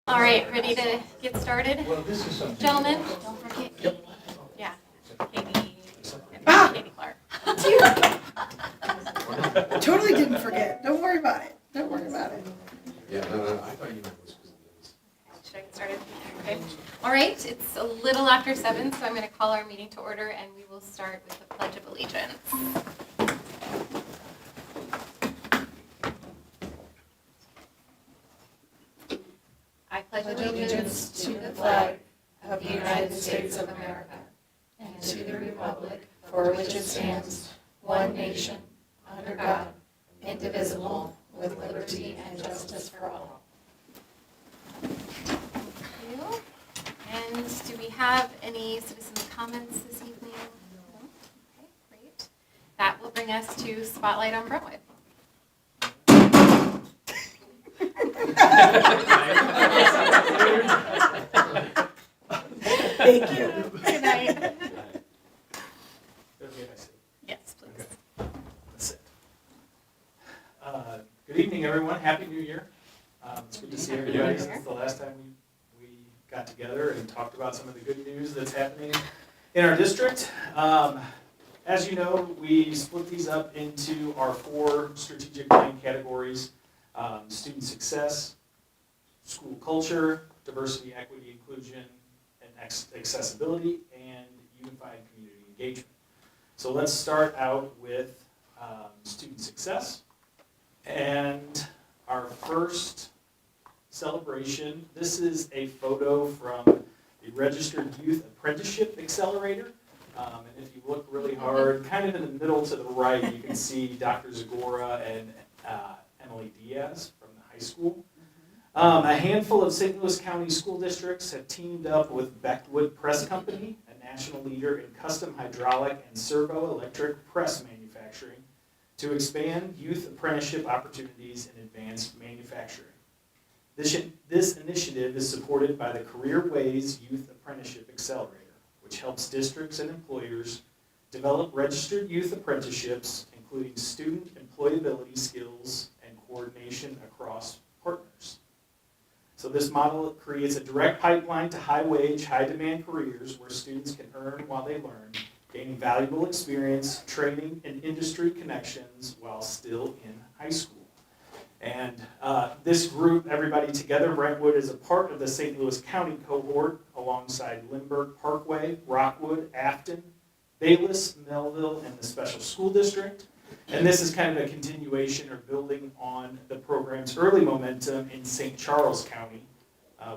All right, ready to get started? Well, this is something. Gentlemen, don't forget. Yep. Yeah, Katie. Ah! Katie Clark. Totally didn't forget. Don't worry about it. Don't worry about it. Yeah, no, I thought you meant was because of this. Should I get started? Okay. All right, it's a little after 7, so I'm going to call our meeting to order, and we will start with the Pledge of Allegiance. I pledge allegiance to the flag of the United States of America and to the republic for which it stands, one nation, under God, indivisible, with liberty and justice for all. Thank you. And do we have any citizens' comments this evening? No? Okay, great. That will bring us to Spotlight on Brentwood. Thank you. Good night. Okay, I see. Yes, please. That's it. Good evening, everyone. Happy New Year. It's good to see Happy New everybody. Year. Since the last time we got together and talked about some of the good news that's happening in our district. As you know, we split these up into our 4 strategic plan categories: student success, school culture, diversity, equity, inclusion, and accessibility, and unified community engagement. So let's start out with student success. And our first celebration, this is a photo from the Registered Youth Apprenticeship Accelerator. And if you look really hard, kind of in the middle to the right, you can see Dr. Zagora and Emily Diaz from the high school. A handful of St. Louis County school districts have teamed up with Brentwood Press Company, a national leader in custom hydraulic and servo-electric press manufacturing, to expand youth apprenticeship opportunities in advanced manufacturing. This initiative is supported by the Career Ways Youth Apprenticeship Accelerator, which helps districts and employers develop registered youth apprenticeships, including student employability skills and coordination across partners. So this model creates a direct pipeline to high-wage, high-demand careers where students can earn while they learn, gaining valuable experience, training, and industry connections while still in high school. And this group, everybody together, Brentwood is a part of the St. Louis County cohort alongside Lindbergh Parkway, Rockwood, Afton, Bayless, Melville, and the Special School District. And this is kind of a continuation or building on the program's early momentum in St. Charles County,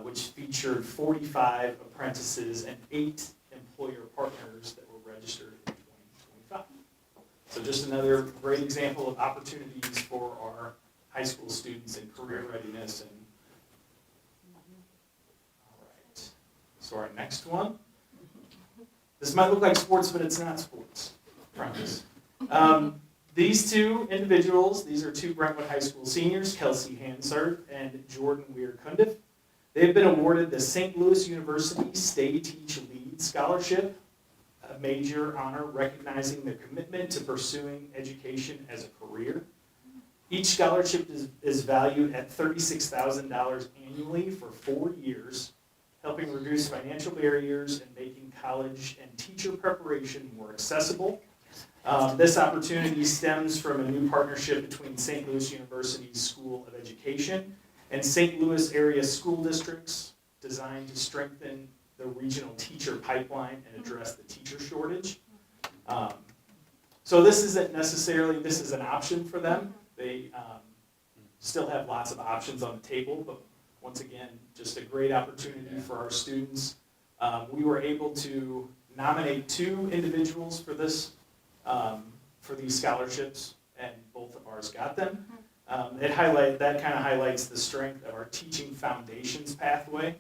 which featured 45 apprentices and 8 employer partners that were registered in 2025. So just another great example of opportunities for our high school students in career readiness. And all right, so our next one. This might look like sports, but it's not sports, I promise. These 2 individuals, these are 2 Brentwood High School seniors, Kelsey Hansard and Jordan Weir-Cundiff. They've been awarded the St. Louis University Stay Teach Lead Scholarship, a major honor recognizing their commitment to pursuing education as a career. Each scholarship is valued at $36,000 annually for 4 years, helping reduce financial barriers and making college and teacher preparation more accessible. This opportunity stems from a new partnership between St. Louis University's School of Education and St. Louis area school districts, designed to strengthen the regional teacher pipeline and address the teacher shortage. So this isn't necessarily, this is an option for them. They still have lots of options on the table, but once again, just a great opportunity for our students. We were able to nominate 2 individuals for this, for these scholarships, and both of ours got them. That kind of highlights the strength of our Teaching Foundations pathway,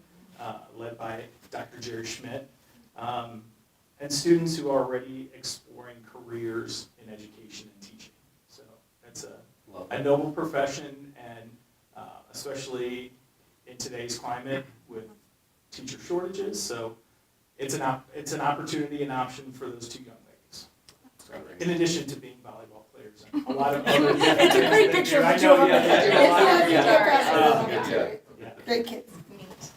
led by Dr. Jerry Schmidt, and students who are already exploring careers in education and teaching. So it's a noble profession, and especially in today's climate with teacher shortages. So it's an opportunity, an option for those 2 young ladies. So, in addition to being volleyball players and a lot of other. It's a great picture of the 2 of them. Yeah. Great kids. Neat.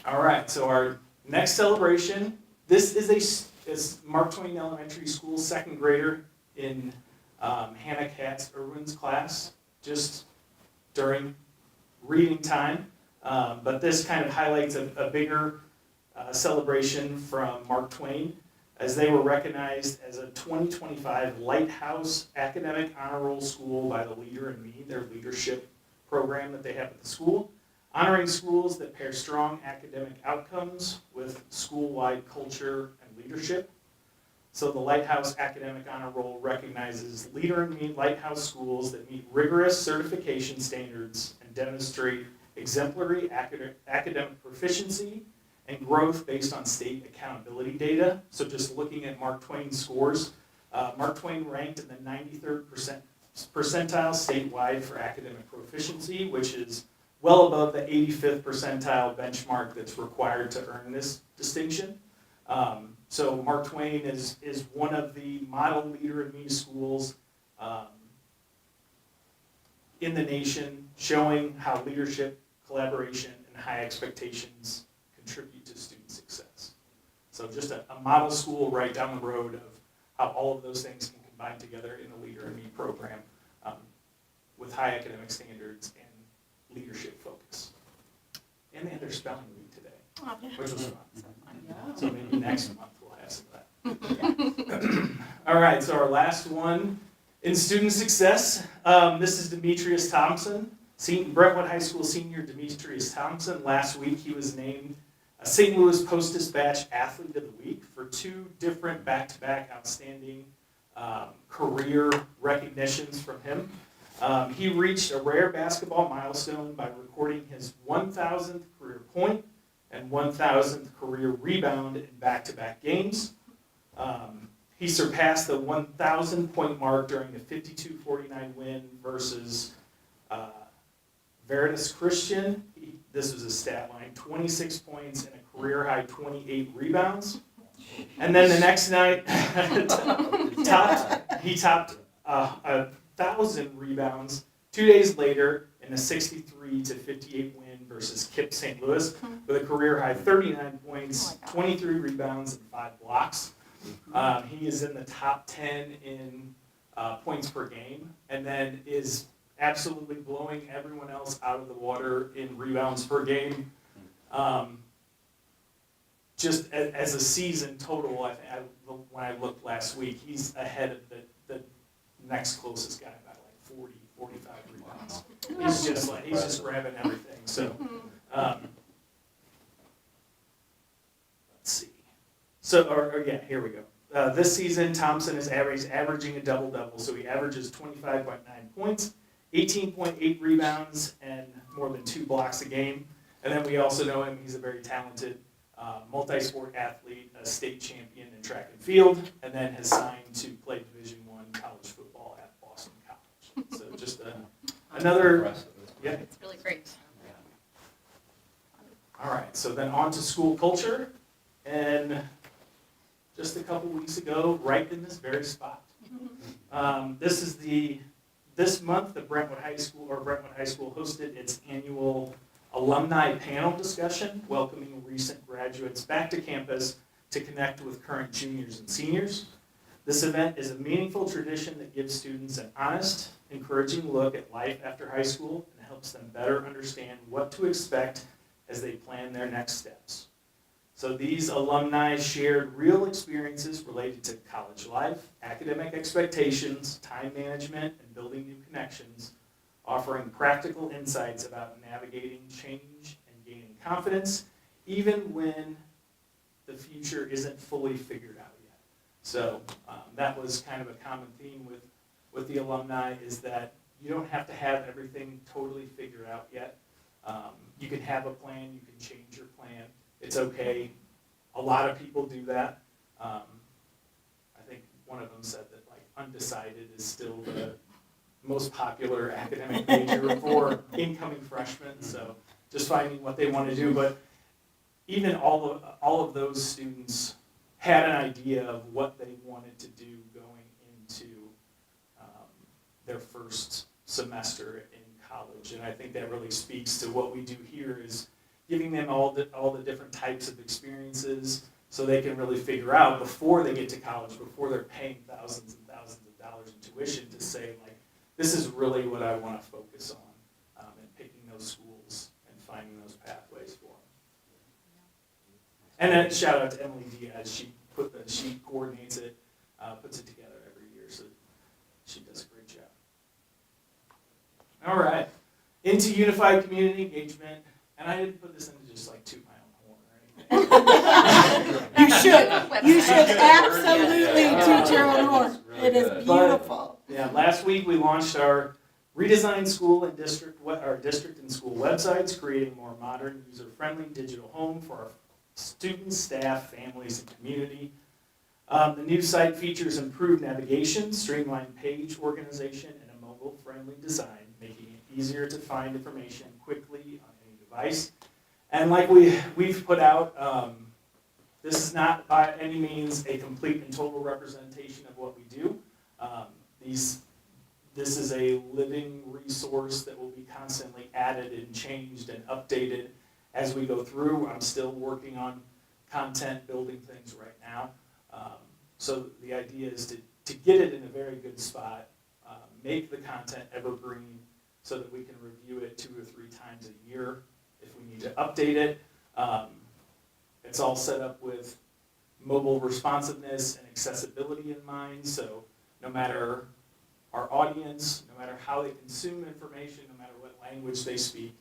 All right, so our next celebration, this is Mark Twain Elementary School second grader in Hannah Katz-Irwin's class, just during reading time. But this kind of highlights a bigger celebration from Mark Twain, as they were recognized as a 2025 Lighthouse Academic Honor Roll School by the Leader in Me, their leadership program that they have at the school, honoring schools that pair strong academic outcomes with school-wide culture and leadership. So the Lighthouse Academic Honor Roll recognizes Leader in Me Lighthouse schools that meet rigorous certification standards and demonstrate exemplary academic proficiency and growth based on state accountability data. So just looking at Mark Twain's scores, Mark Twain ranked in the 93rd percentile statewide for academic proficiency, which is well above the 85th percentile benchmark that's required to earn this distinction. So Mark Twain is one of the model Leader in Me schools in the nation, showing how leadership, collaboration, and high expectations contribute to student success. So just a model school right down the road of how all of those things can combine together in the Leader in Me program with high academic standards and leadership focus. And they had their spelling bee today, which was fun. So maybe next month we'll have some of that. All right, so our last one in student success, this is Demetrius Thompson, Brentwood High School senior Demetrius Thompson. Last week he was named a St. Louis Post-Dispatch Athlete of the Week for 2 different back-to-back outstanding career recognitions from him. He reached a rare basketball milestone by recording his 1,000th career point and 1,000th career rebound in back-to-back games. He surpassed the 1,000 point mark during the 52-49 win versus Veritas Christian. This was a stat line, 26 points and a career high 28 rebounds. And then the next night, he topped 1,000 rebounds 2 days later in a 63-58 win versus KIPP St. Louis with a career high 39 points, 23 rebounds, and 5 blocks. He is in the top 10 in points per game, and then is absolutely blowing everyone else out of the water in rebounds per game. Just as a season total, when I looked last week, he's ahead of the next closest guy by like 40, 45 rebounds. He's just grabbing everything. So let's see. So here we go. This season, Thompson is averaging a double-double. So he averages 25.9 points, 18.8 rebounds, and more than 2 blocks a game. And then we also know him, he's a very talented multi-sport athlete, a state champion in track and field, and then has signed to play Division I college football at Boston College. So just another, yeah. It's really great. All right, so then on to school culture. And just a couple weeks ago, right in this very spot. This month, the Brentwood High School hosted its annual alumni panel discussion, welcoming recent graduates back to campus to connect with current juniors and seniors. This event is a meaningful tradition that gives students an honest, encouraging look at life after high school and helps them better understand what to expect as they plan their next steps. So these alumni shared real experiences related to college life, academic expectations, time management, and building new connections, offering practical insights about navigating change and gaining confidence, even when the future isn't fully figured out yet. So that was kind of a common theme with the alumni, is that you don't have to have everything totally figured out yet. You can have a plan, you can change your plan. It's okay. A lot of people do that. I think one of them said that undecided is still the most popular academic major for incoming freshmen. So just finding what they want to do. But even all of those students had an idea of what they wanted to do going into their first semester in college. And I think that really speaks to what we do here, is giving them all the different types of experiences so they can really figure out before they get to college, before they're paying thousands and thousands of dollars in tuition, to say, like, this is really what I want to focus on, and picking those schools and finding those pathways for them. And then shout out to Emily Diaz. She coordinates it, puts it together every year, so she does a great job. All right, into unified community engagement, and I didn't put this in to just like toot my own horn or anything. You should absolutely toot your own horn. It is beautiful. Yeah, last week we launched our redesigned school and our district and school websites, creating a more modern, user-friendly digital home for our students, staff, families, and community. The new site features improved navigation, streamlined page organization, and a mobile-friendly design, making it easier to find information quickly on any device. And like we've put out, this is not by any means a complete and total representation of what we do. This is a living resource that will be constantly added and changed and updated as we go through. I'm still working on content, building things right now. So the idea is to get it in a very good spot, make the content evergreen so that we can review it 2 or 3 times a year if we need to update it. It's all set up with mobile responsiveness and accessibility in mind, so no matter our audience, no matter how they consume information, no matter what language they speak,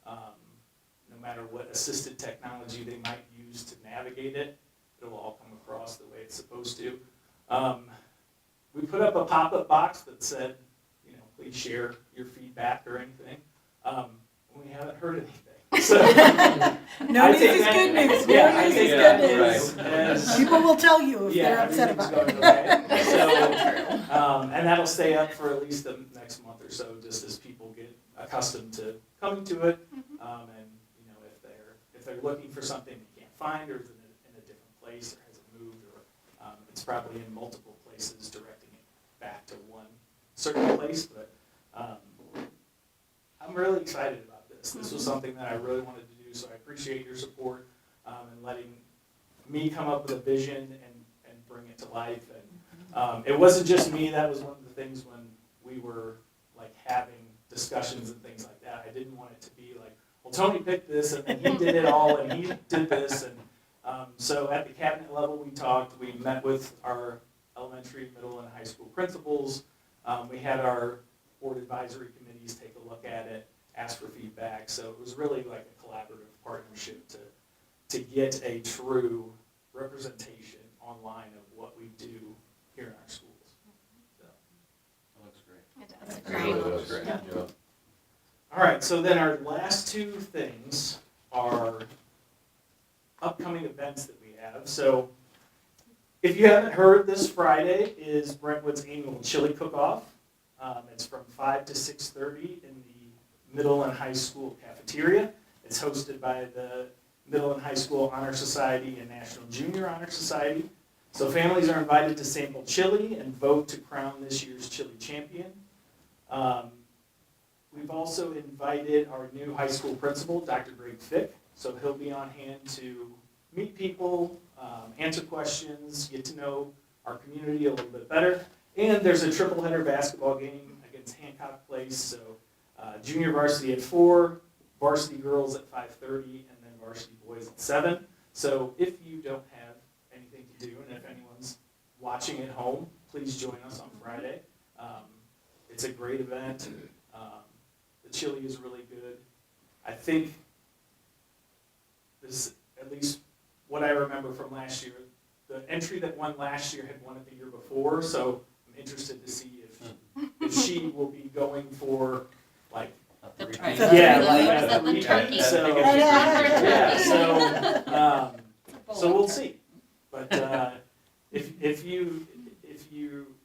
no matter what assisted technology they might use to navigate it, it'll all come across the way it's supposed to. We put up a pop-up box that said, please share your feedback or anything. We haven't heard anything. So, No news is good news. No news is good news. As, People will tell you if they're upset about it. Okay. So, and that'll stay up for at least the next month or so, just as people get accustomed to coming to it. And if they're looking for something they can't find, or is in a different place, or has it moved, or it's probably in multiple places, directing it back to one certain place. But I'm really excited about this. This was something that I really wanted to do, so I appreciate your support and letting me come up with a vision and bring it to life. And it wasn't just me. That was one of the things when we were like having discussions and things like that. I didn't want it to be like, well, Tony picked this, and then he did it all, and he did this. And so at the cabinet level, we talked. We met with our elementary, middle, and high school principals. We had our board advisory committees take a look at it, ask for feedback. So it was really like a collaborative partnership to get a true representation online of what we do here in our schools. So. That looks great. It does. It really does great. Yeah. All right, so then our last 2 things are upcoming events that we have. So if you haven't heard, this Friday is Brentwood's annual chili cook-off. It's from 5 to 6:30 in the middle and high school cafeteria. It's hosted by the Middle and High School Honor Society and National Junior Honor Society. So families are invited to sample chili and vote to crown this year's chili champion. We've also invited our new high school principal, Dr. Greg Fick. So he'll be on hand to meet people, answer questions, get to know our community a little bit better. And there's a triple header basketball game against Hancock Place. So junior varsity at 4, varsity girls at 5:30, and then varsity boys at 7. So if you don't have anything to do, and if anyone's watching at home, please join us on Friday. It's a great event. The chili is really good. I think this, at least what I remember from last year, the entry that won last year had won it the year before, so I'm interested to see if she will be going for like The turkey. So we'll see. But if you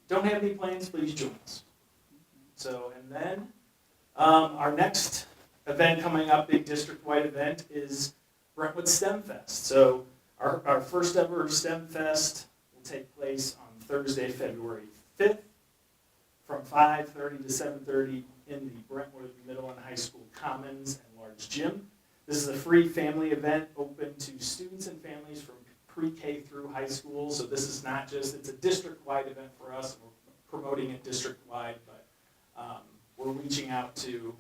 don't have any plans, please join us. So, and then our next event coming up, big district-wide event, is Brentwood STEM Fest. So our first ever STEM Fest will take place on Thursday, February 5th from 5:30 to 7:30 in the Brentwood Middle and High School Commons and Large Gym. This is a free family event open to students and families from pre-K through high school. So this is not just, it's a district-wide event for us. We're promoting it district-wide, but we're reaching out to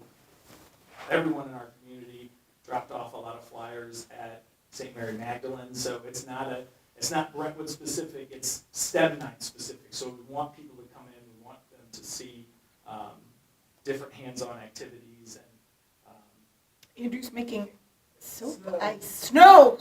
everyone in our community. Dropped off a lot of flyers at St. Mary Magdalene. So it's not Brentwood specific, it's STEM night specific. So we want people to come in, we want them to see different hands-on activities. And Andrew's making snow.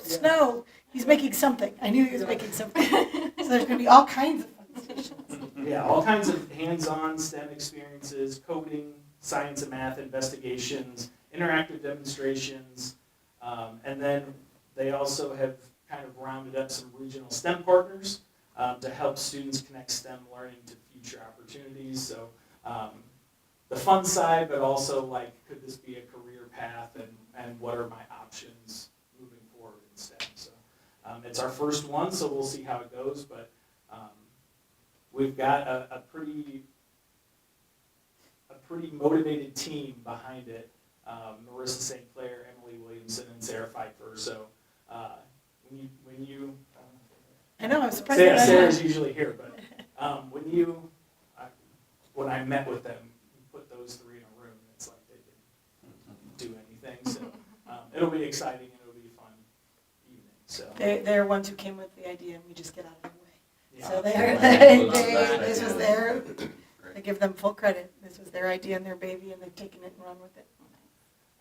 He's making something. I knew he was making something. So there's going to be all kinds of fun stations. yeah, all kinds of hands-on STEM experiences, coding, science and math investigations, interactive demonstrations, and then they also have kind of rounded up some regional STEM partners to help students connect STEM learning to future opportunities. So the fun side, but also like, could this be a career path, and what are my options moving forward in STEM? So it's our first one, so we'll see how it goes, but we've got a pretty motivated team behind it. Marissa St. Clair, Emily Williamson, and Sarah Pfeiffer. So when you I know, I was surprised. that I Sarah's usually here, but when I met with them, you put those three in a room, and it's like they can do anything. So it'll be exciting and it'll be a fun evening. So They're ones who came with the idea, and we just get out of their way. yeah. So this was I give them full credit. This was their idea and their baby, and they've taken it and run with it.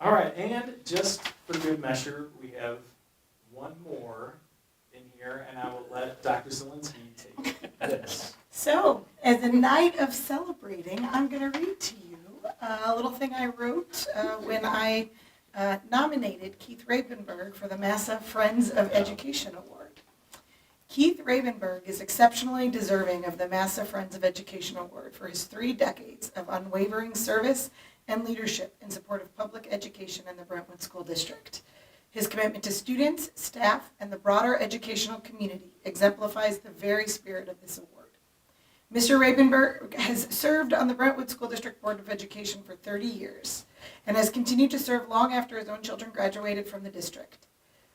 All right, and just for good measure, we have one more in here, and I will let Dr. Zielinski take this. So, as a night of celebrating, I'm going to read to you a little thing I wrote when I nominated Keith Ravenberg for the Massa Friends of Education Award. Keith Ravenberg is exceptionally deserving of the Massa Friends of Education Award for his 3 decades of unwavering service and leadership in support of public education in the Brentwood School District. His commitment to students, staff, and the broader educational community exemplifies the very spirit of this award. Mr. Ravenberg has served on the Brentwood School District Board of Education for 30 years and has continued to serve long after his own children graduated from the district.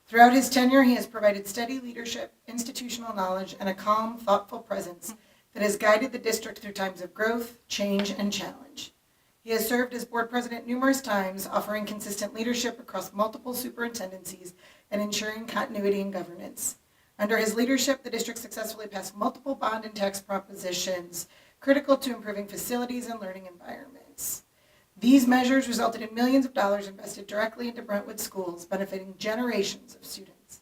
Throughout his tenure, he has provided steady leadership, institutional knowledge, and a calm, thoughtful presence that has guided the district through times of growth, change, and challenge. He has served as board president numerous times, offering consistent leadership across multiple superintendencies and ensuring continuity in governance. Under his leadership, the district successfully passed multiple bond and tax propositions critical to improving facilities and learning environments. These measures resulted in millions of dollars invested directly into Brentwood schools, benefiting generations of students.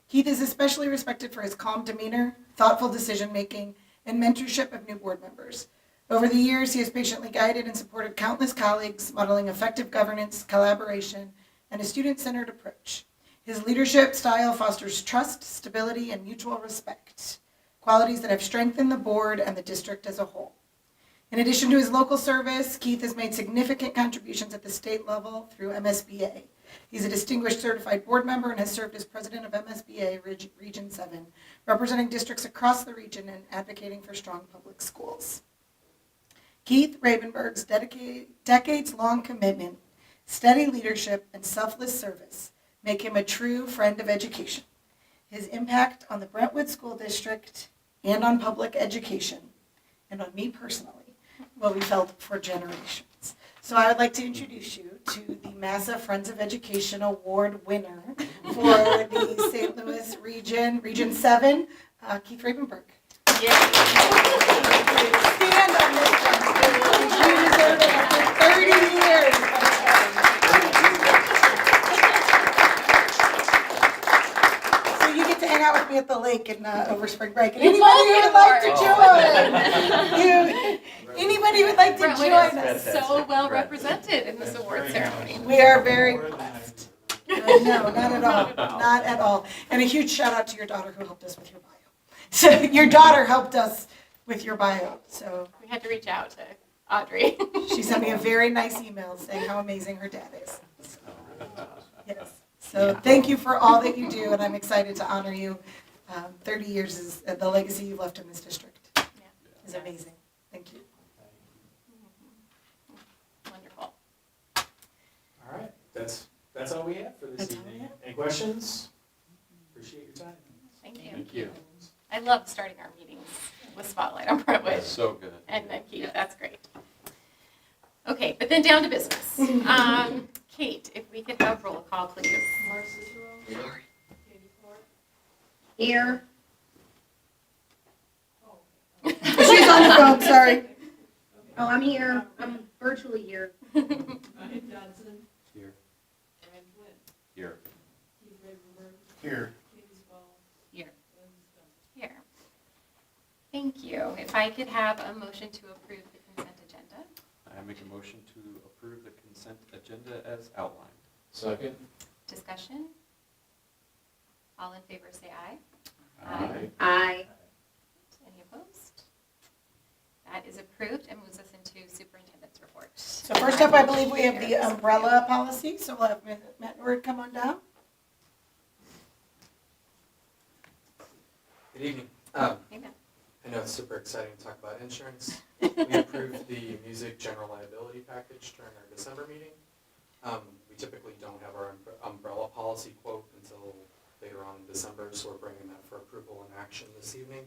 Keith is especially respected for his calm demeanor, thoughtful decision-making, and mentorship of new board members. Over the years, he has patiently guided and supported countless colleagues, modeling effective governance, collaboration, and a student-centered approach. His leadership style fosters trust, stability, and mutual respect, qualities that have strengthened the board and the district as a whole. In addition to his local service, Keith has made significant contributions at the state level through MSBA. He's a distinguished certified board member and has served as president of MSBA Region 7, representing districts across the region and advocating for strong public schools. Keith Ravenberg's decades-long commitment, steady leadership, and selfless service make him a true friend of education. His impact on the Brentwood School District and on public education, and on me personally, will be felt for generations. So I would like to introduce you to the Massa Friends of Education Award winner for the St. Louis Region 7, Keith Ravenberg. Yay. Stand on this one. You deserve it after 30 years. So you get to hang out with me at the lake over spring break. And anybody who would like to join, anybody would like to Brentwood join is us. so well represented in this award ceremony. We are very blessed. No, not at all. Not at all. And a huge shout out to your daughter who helped us with your bio. So your daughter helped us with your bio. So We had to reach out to Audrey. she sent me a very nice email saying how amazing her dad is. Yes. So thank you for all that you do, and I'm excited to honor you. 30 years is the legacy you've left in this district. Is amazing. Thank you. Wonderful. All right, that's that's all we have for this That's all we evening. have. Any questions? Appreciate your time. Thank you. Thank you. I love starting our meetings with Spotlight on Brentwood. That's so good. And Keith, that's great. Okay, but then down to business. Kate, if we could have roll call, please. Mark Cicero. Here. Katie Clark. Here. She's on the phone, sorry. Oh, I'm here. I'm virtually here. Ryan Johnson. Here. Ryan Flynn. Here. Keith Ravenberg. Here. Katie Small. Here. Lindsey Stump. Here. Thank you. If I could have a motion to approve the consent agenda. I make a motion to approve the consent agenda as outlined. Second? Discussion? All in favor say aye. Aye. Any opposed? That is approved and moves us into superintendent's report. So first up, I believe we have the umbrella policy, so we'll have Matt Nord come on down. Good evening. Amen. I know it's super exciting to talk about insurance. We approved the music general liability package during our December meeting. We typically don't have our umbrella policy quote until later on in December, so we're bringing that for approval and action this evening.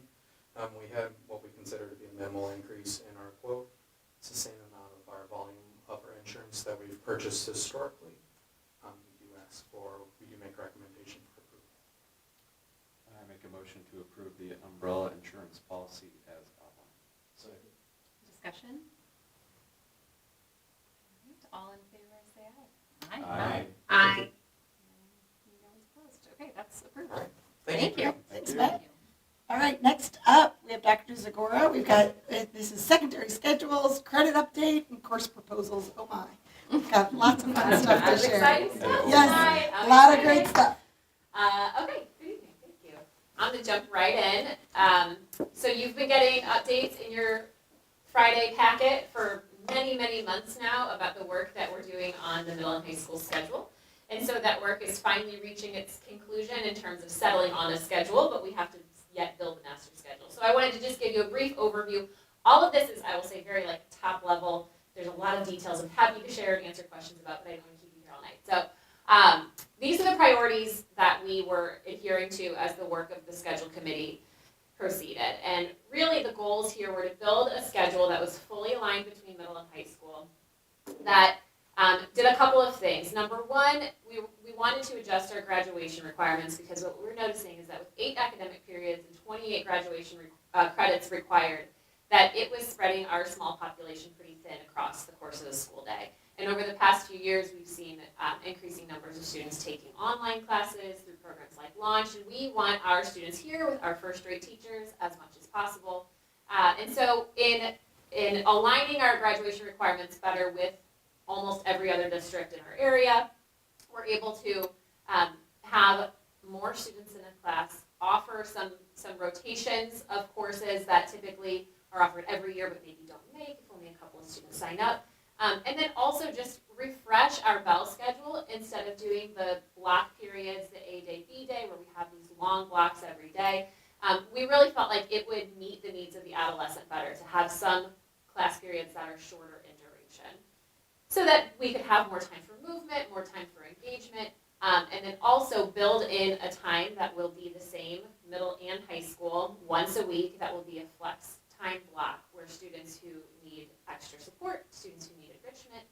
We had what we consider to be a minimal increase in our quote. It's the same amount of our volume of our insurance that we've purchased historically. We do make recommendation for approval. I make a motion to approve the umbrella insurance policy as outlined. Second. Discussion? All right, all in favor say aye. Aye. Aye. No one's opposed. Okay, that's approved. All right. Thank you. Thanks, Matt. All right, next up, we have Dr. Zagora. We've got, this is secondary schedules, credit update, and course proposals. Oh my. We've got lots of fun stuff to That's share. exciting stuff. Yes, Hi, a I'm lot of excited. great stuff. Okay, good evening, thank you. I'm gonna jump right in. So you've been getting updates in your Friday packet for many, many months now about the work that we're doing on the middle and high school schedule. And so that work is finally reaching its conclusion in terms of settling on a schedule, but we have to yet build the master schedule. So I wanted to just give you a brief overview. All of this is, I will say, very top level. There's a lot of details I'm happy to share and answer questions about, but I don't want to keep you here all night. So these are the priorities that we were adhering to as the work of the schedule committee proceeded. And really the goals here were to build a schedule that was fully aligned between middle and high school, that did a couple of things. Number one, we wanted to adjust our graduation requirements because what we're noticing is that with 8 academic periods and 28 graduation credits required, that it was spreading our small population pretty thin across the course of the school day. And over the past few years, we've seen increasing numbers of students taking online classes through programs like Launch, and we want our students here with our first-rate teachers as much as possible. And so in aligning our graduation requirements better with almost every other district in our area, we're able to have more students in a class, offer some rotations of courses that typically are offered every year but maybe don't make if only a couple of students sign up. And then also just refresh our bell schedule instead of doing the block periods, the A day, B day, where we have these long blocks every day. We really felt like it would meet the needs of the adolescent better to have some class periods that are shorter in duration, so that we could have more time for movement, more time for engagement, and then also build in a time that will be the same middle and high school once a week. That will be a flex time block where students who need extra support, students who need enrichment,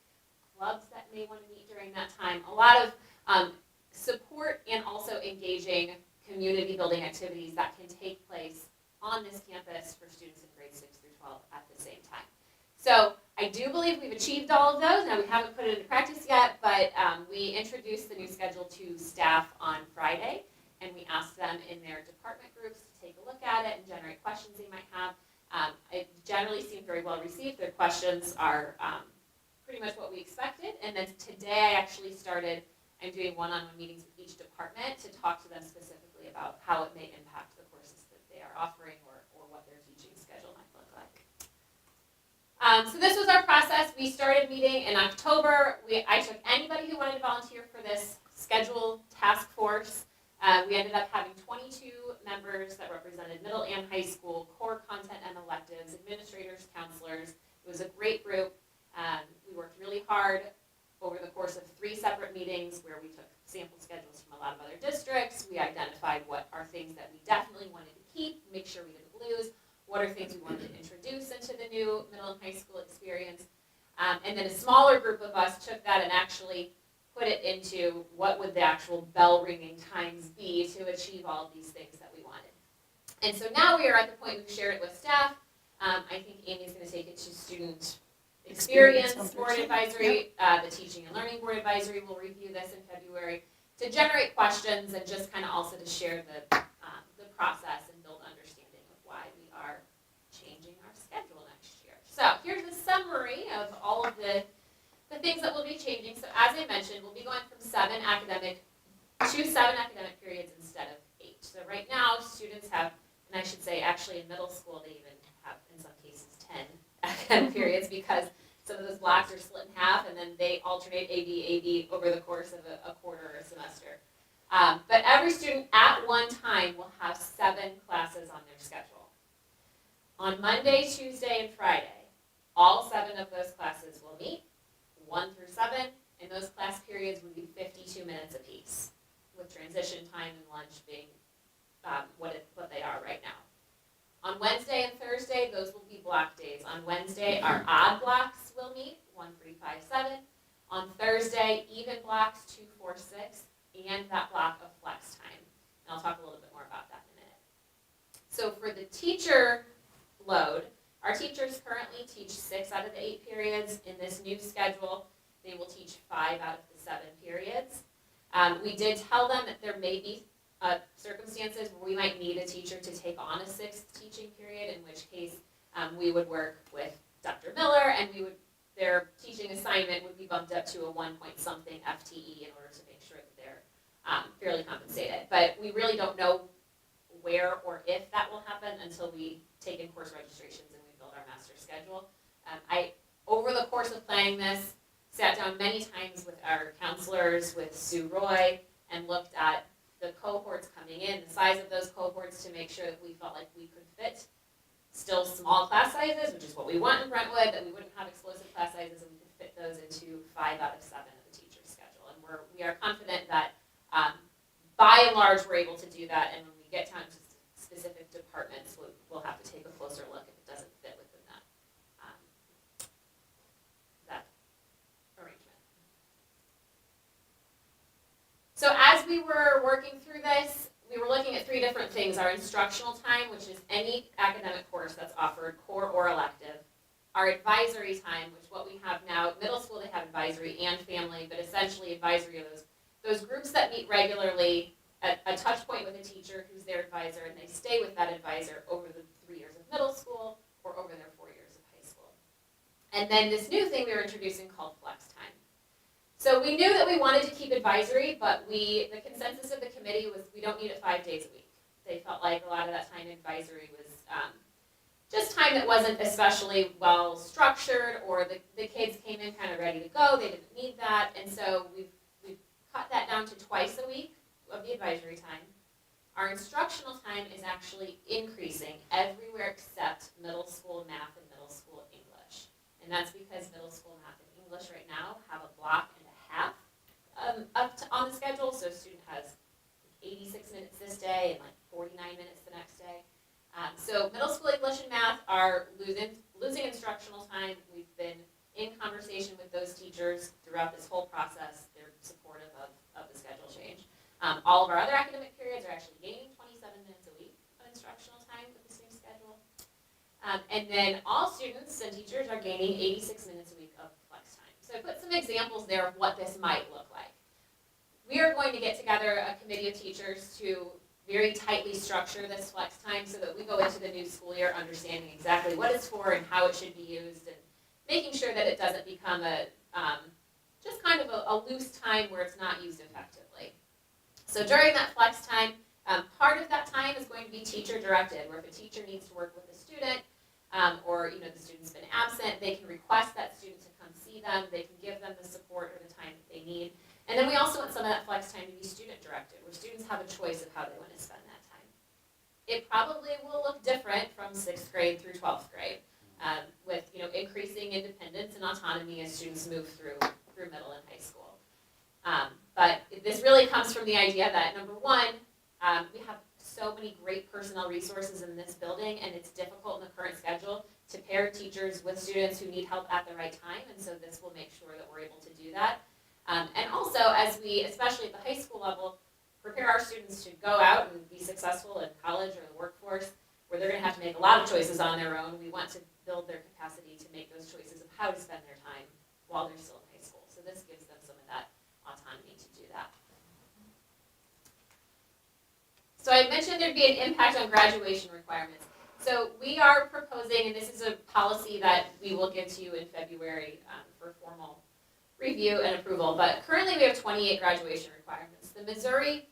clubs that may want to meet during that time, a lot of support and also engaging community building activities that can take place on this campus for students in grades 6 through 12 at the same time. So I do believe we've achieved all of those. Now we haven't put it into practice yet, but we introduced the new schedule to staff on Friday, and we asked them in their department groups to take a look at it and generate questions they might have. It generally seemed very well received. Their questions are pretty much what we expected. And then today I actually I'm doing one-on-one meetings with each department to talk to them specifically about how it may impact the courses that they are offering or what their teaching schedule might look like. So this was our process. We started meeting in October. I took anybody who wanted to volunteer for this schedule task force. We ended up having 22 members that represented middle and high school, core content and electives, administrators, counselors. It was a great group. We worked really hard over the course of 3 separate meetings where we took sample schedules from a lot of other districts. We identified what are things that we definitely wanted to keep, make sure we didn't lose, what are things we wanted to introduce into the new middle and high school experience. And then a smaller group of us took that and actually put it into what would the actual bell ringing times be to achieve all of these things that we wanted. And so now we are at the point we've shared it with staff. I think Amy's going to take it to student experience board advisory. The teaching and learning board advisory will review this in February to generate questions and just kind of also to share the process and build understanding of why we are changing our schedule next year. So here's a summary of all of the things that will be changing. So as I mentioned, we'll be going from 7 academic periods instead of 8. So right now, students have, and I should say actually in middle school, they even have, in some cases, 10 academic periods because some of those blocks are split in half and then they alternate AB over the course of a quarter or a semester. But every student at one time will have 7 classes on their schedule. On Monday, Tuesday, and Friday, all 7 of those classes will meet, 1 through 7, and those class periods will be 52 minutes apiece, with transition time and lunch being what they are right now. On Wednesday and Thursday, those will be block days. On Wednesday, our odd blocks will meet, 1, 3, 5, 7. On Thursday, even blocks, 2, 4, 6, and that block of flex time. And I'll talk a little bit more about that in a minute. So for the teacher load, our teachers currently teach 6 out of the 8 periods. In this new schedule, they will teach 5 out of the 7 periods. We did tell them that there may be circumstances where we might need a teacher to take on a 6th teaching period, in which case we would work with Dr. Miller and their teaching assignment would be bumped up to a 1 point something FTE in order to make sure that they're fairly compensated. But we really don't know where or if that will happen until we take in course registrations and we build our master schedule. I, over the course of planning this, sat down many times with our counselors, with Sue Roy, and looked at the cohorts coming in, the size of those cohorts to make sure that we felt like we could fit still small class sizes, which is what we want in Brentwood, that we wouldn't have explosive class sizes, and we could fit those into 5 out of 7 of the teacher's schedule. And we are confident that by and large we're able to do that, and when we get down to specific departments, we'll have to take a closer look if it doesn't fit within that arrangement. So as we were working through this, we were looking at 3 different things. Our instructional time, which is any academic course that's offered, core or elective. Our advisory time, which what we have now, middle school they have advisory and family, but essentially advisory are those groups that meet regularly at a touch point with a teacher who's their advisor, and they stay with that advisor over the 3 years of middle school or over their 4 years of high school. And then this new thing we were introducing called flex time. So we knew that we wanted to keep advisory, but the consensus of the committee was we don't need it 5 days a week. They felt like a lot of that time advisory was just time that wasn't especially well structured, or the kids came in kind of ready to go, they didn't need that, and so we've cut that down to twice a week of the advisory time. Our instructional time is actually increasing everywhere except middle school math and middle school English. And that's because middle school math and English right now have a block and a half on the schedule. So a student has 86 minutes this day and like 49 minutes the next day. So middle school English and math are losing instructional time. We've been in conversation with those teachers throughout this whole process. They're supportive of the schedule change. All of our other academic periods are actually gaining 27 minutes a week of instructional time with this new schedule. And then all students and teachers are gaining 86 minutes a week of flex time. So I put some examples there of what this might look like. We are going to get together a committee of teachers to very tightly structure this flex time so that we go into the new school year understanding exactly what it's for and how it should be used, and making sure that it doesn't become just kind of a loose time where it's not used effectively. So during that flex time, part of that time is going to be teacher directed, where if a teacher needs to work with a student, or the student's been absent, they can request that student to come see them, they can give them the support or the time that they need. And then we also want some of that flex time to be student directed, where students have a choice of how they want to spend that time. It probably will look different from 6th grade through 12th grade, with increasing independence and autonomy as students move through through middle and high school. But this really comes from the idea that, number one, we have so many great personnel resources in this building, and it's difficult in the current schedule to pair teachers with students who need help at the right time, and so this will make sure that we're able to do that. And also, as we, especially at the high school level, prepare our students to go out and be successful in college or the workforce, where they're going to have to make a lot of choices on their own, we want to build their capacity to make those choices of how to spend their time while they're still in high school. So this gives them some of that autonomy to do that. So I mentioned there'd be an impact on graduation requirements. So we are proposing, and this is a policy that we will give to you in February for formal review and approval, but currently we have 28 graduation requirements. The Missouri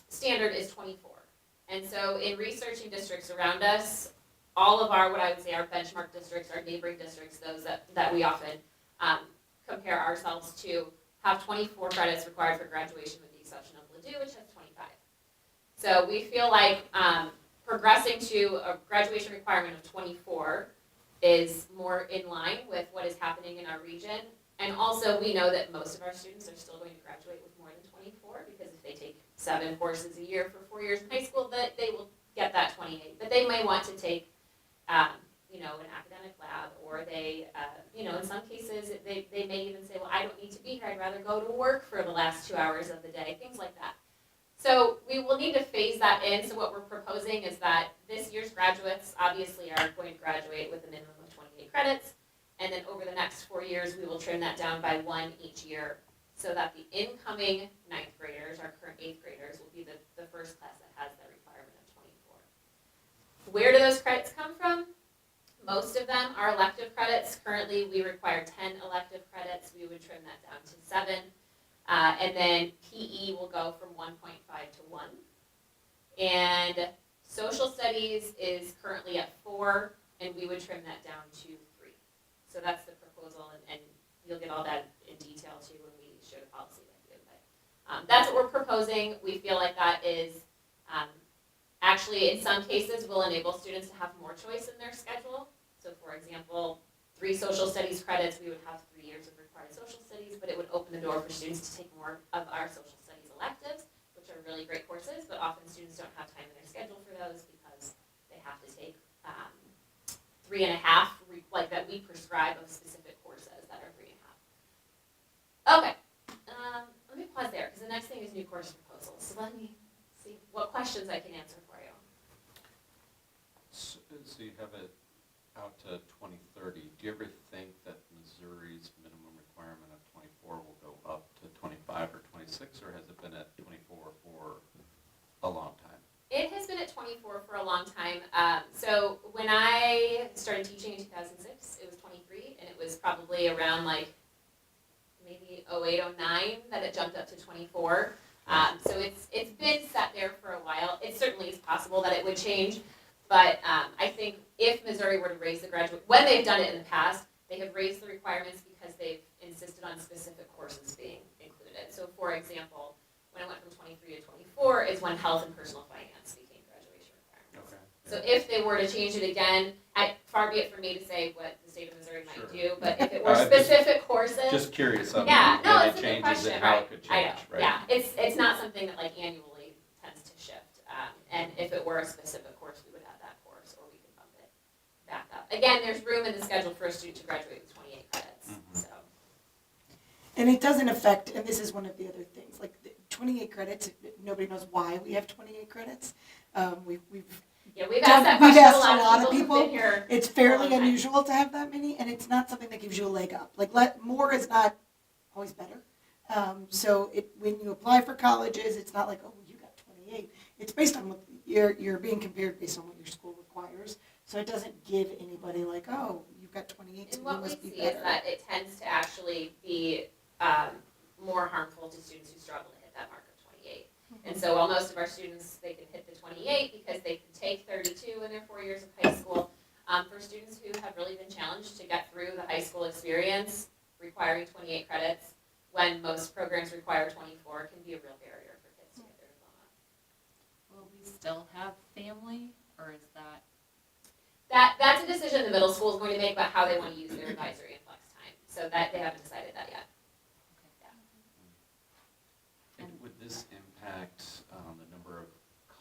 standard is 24. And so in researching districts around us, all of our, what I would say, our benchmark districts, our neighboring districts, those that we often compare ourselves to, have 24 credits required for graduation with the exception of Ladue, which has 25. So we feel like progressing to a graduation requirement of 24 is more in line with what is happening in our region. And also we know that most of our students are still going to graduate with more than 24, because if they take 7 courses a year for 4 years in high school, that they will get that 28. But they might want to take an academic lab, or they, in some cases, they may even say, well, I don't need to be here, I'd rather go to work for the last 2 hours of the day, things like that. So we will need to phase that in. So what we're proposing is that this year's graduates obviously are going to graduate with a minimum of 28 credits, and then over the next 4 years, we will trim that down by 1 each year, so that the incoming 9th graders, our current 8th graders, will be the first class that has that requirement of 24. Where do those credits come from? Most of them are elective credits. Currently, we require 10 elective credits. We would trim that down to 7. And then PE will go from 1.5 to 1. And social studies is currently at 4, and we would trim that down to 3. So that's the proposal, and you'll get all that in detail too when we show the policy with you. But that's what we're proposing. We feel like that is actually, in some cases, will enable students to have more choice in their schedule. So for example, 3 social studies credits, we would have 3 years of required social studies, but it would open the door for students to take more of our social studies electives, which are really great courses, but often students don't have time in their schedule for those because they have to take 3.5, like that we prescribe of specific courses that are 3.5. Okay, let me pause there, because the next thing is new course proposals. So let me see what questions I can answer for you. So you have it out to 2030. Do you ever think that Missouri's minimum requirement of 24 will go up to 25 or 26, or has it been at 24 for a long time? It has been at 24 for a long time. So when I started teaching in 2006, it was 23, and it was probably around maybe 08, 09 that it jumped up to 24. So it's been set there for a while. It certainly is possible that it would change, but I think if Missouri were to raise the graduate, when they've done it in the past, they have raised the requirements because they've insisted on specific courses being included. So for example, when it went from 23 to 24 is when health and personal finance became graduation requirements. Okay. So if they were to change it again, far be it from me to say what the state of Missouri might do, but if it were specific courses. Just curious on Yeah, no, when it's it a good changes question, and how right? it could I change, know, right? yeah, it's not something that annually tends to shift. And if it were a specific course, we would add that course, or we could bump it back up. Again, there's room in the schedule for a student to graduate with 28 credits, so. And it doesn't affect, and this is one of the other things, 28 credits, nobody knows why we have 28 credits. We've asked that question asked to a lot of who've people. been here It's a fairly long time. unusual to have that many, and it's not something that gives you a leg up. More is not always better. So when you apply for colleges, it's not like, oh, you got 28. It's based on what you're being compared based on what your school requires. So it doesn't give anybody oh, you've got 28, so And you what we must be see better. is that it tends to actually be more harmful to students who struggle to hit that mark of 28. And so while most of our students, they can hit the 28 because they can take 32 in their 4 years of high school, for students who have really been challenged to get through the high school experience, requiring 28 credits, when most programs require 24, can be a real barrier for kids to get their diploma. Will we still have family, or is that? That's a decision the middle school is going to make about how they want to use their advisory and flex time. So that, they haven't decided that yet. And would this impact the number of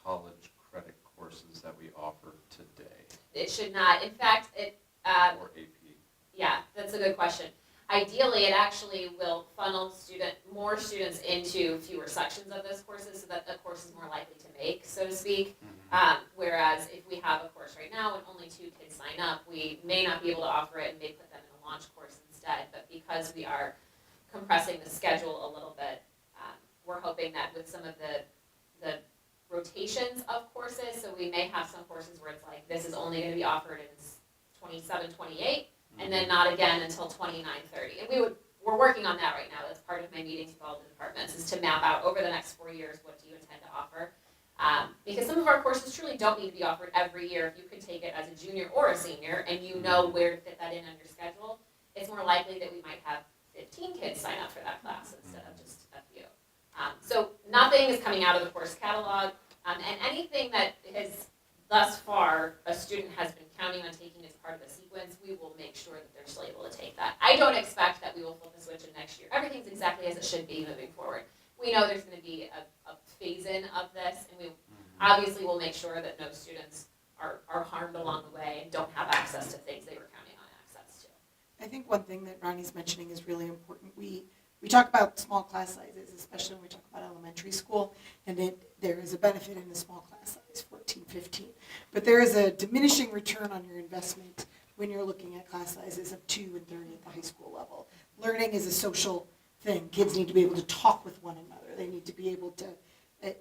college credit courses that we offer today, It should not, in fact, or AP? yeah, that's a good question. Ideally, it actually will funnel more students into fewer sections of those courses so that the course is more likely to make, so to speak. Whereas if we have a course right now and only 2 kids sign up, we may not be able to offer it and may put them in a launch course instead. But because we are compressing the schedule a little bit, we're hoping that with some of the rotations of courses, so we may have some courses where it's like, this is only going to be offered in 27, 28, and then not again until 29, 30. And we're working on that right now. That's part of my meetings with all the departments, is to map out over the next 4 years, what do you intend to offer? Because some of our courses truly don't need to be offered every year. If you can take it as a junior or a senior and you know where to fit that in on your schedule, it's more likely that we might have 15 kids sign up for that class instead of just a few. So nothing is coming out of the course catalog, and anything that has thus far a student has been counting on taking as part of the sequence, we will make sure that they're still able to take that. I don't expect that we will flip the switch in next year. Everything's exactly as it should be moving forward. We know there's going to be a phase-in of this, and we obviously will make sure that no students are harmed along the way and don't have access to things they were counting on access to. I think one thing that Ronnie's mentioning is really important. We talk about small class sizes, especially when we talk about elementary school, and there is a benefit in the small class size, 14, 15. But there is a diminishing return on your investment when you're looking at class sizes of 2 and 3 at the high school level. Learning is a social thing. Kids need to be able to talk with one another. They need to be able to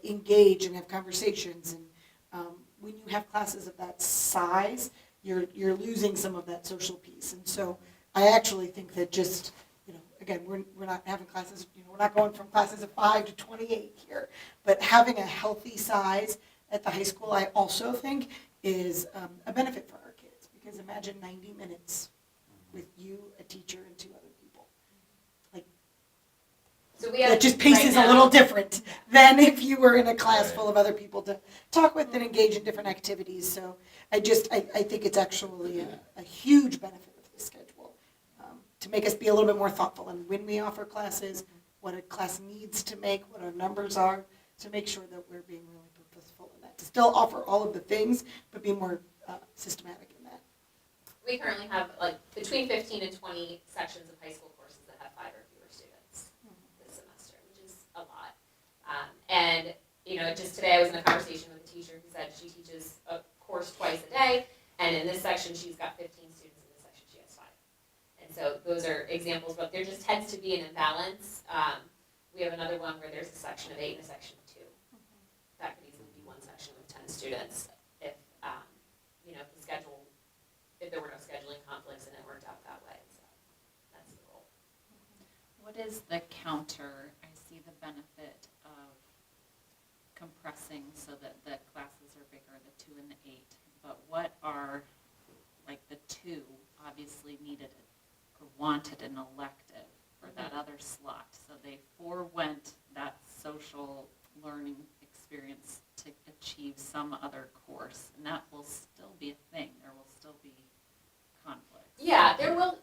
engage and have conversations. And when you have classes of that size, you're losing some of that social piece. And so I actually think that just, again, we're not having classes, we're not going from classes of 5 to 28 here, but having a healthy size at the high school, I also think is a benefit for our kids, because imagine 90 minutes with you, a teacher, and 2 other people. So we have That just paces a little different than if you were in a class full of other people to talk with and engage in different activities. So I think it's actually a huge benefit of the schedule, to make us be a little bit more thoughtful in when we offer classes, what a class needs to make, what our numbers are, to make sure that we're being really purposeful in that. To still offer all of the things, but be more systematic in that. We currently have between 15 and 20 sections of high school courses that have 5 or fewer students this semester, which is a lot. And just today I was in a conversation with a teacher who said she teaches a course twice a day, and in this section she's got 15 students, in this section she has 5. And so those are examples, but there just tends to be an imbalance. We have another one where there's a section of 8 and a section of 2. That could easily be one section with 10 students if if there were no scheduling conflicts and it worked out that way. So that's the goal. What is the counter? I see the benefit of compressing so that the classes are bigger, the 2 and the 8. But what are, the 2 obviously needed or wanted an elective for that other slot. So they forewent that social learning experience to achieve some other course. And that will still be a thing. There will still be conflict. Yeah, there will.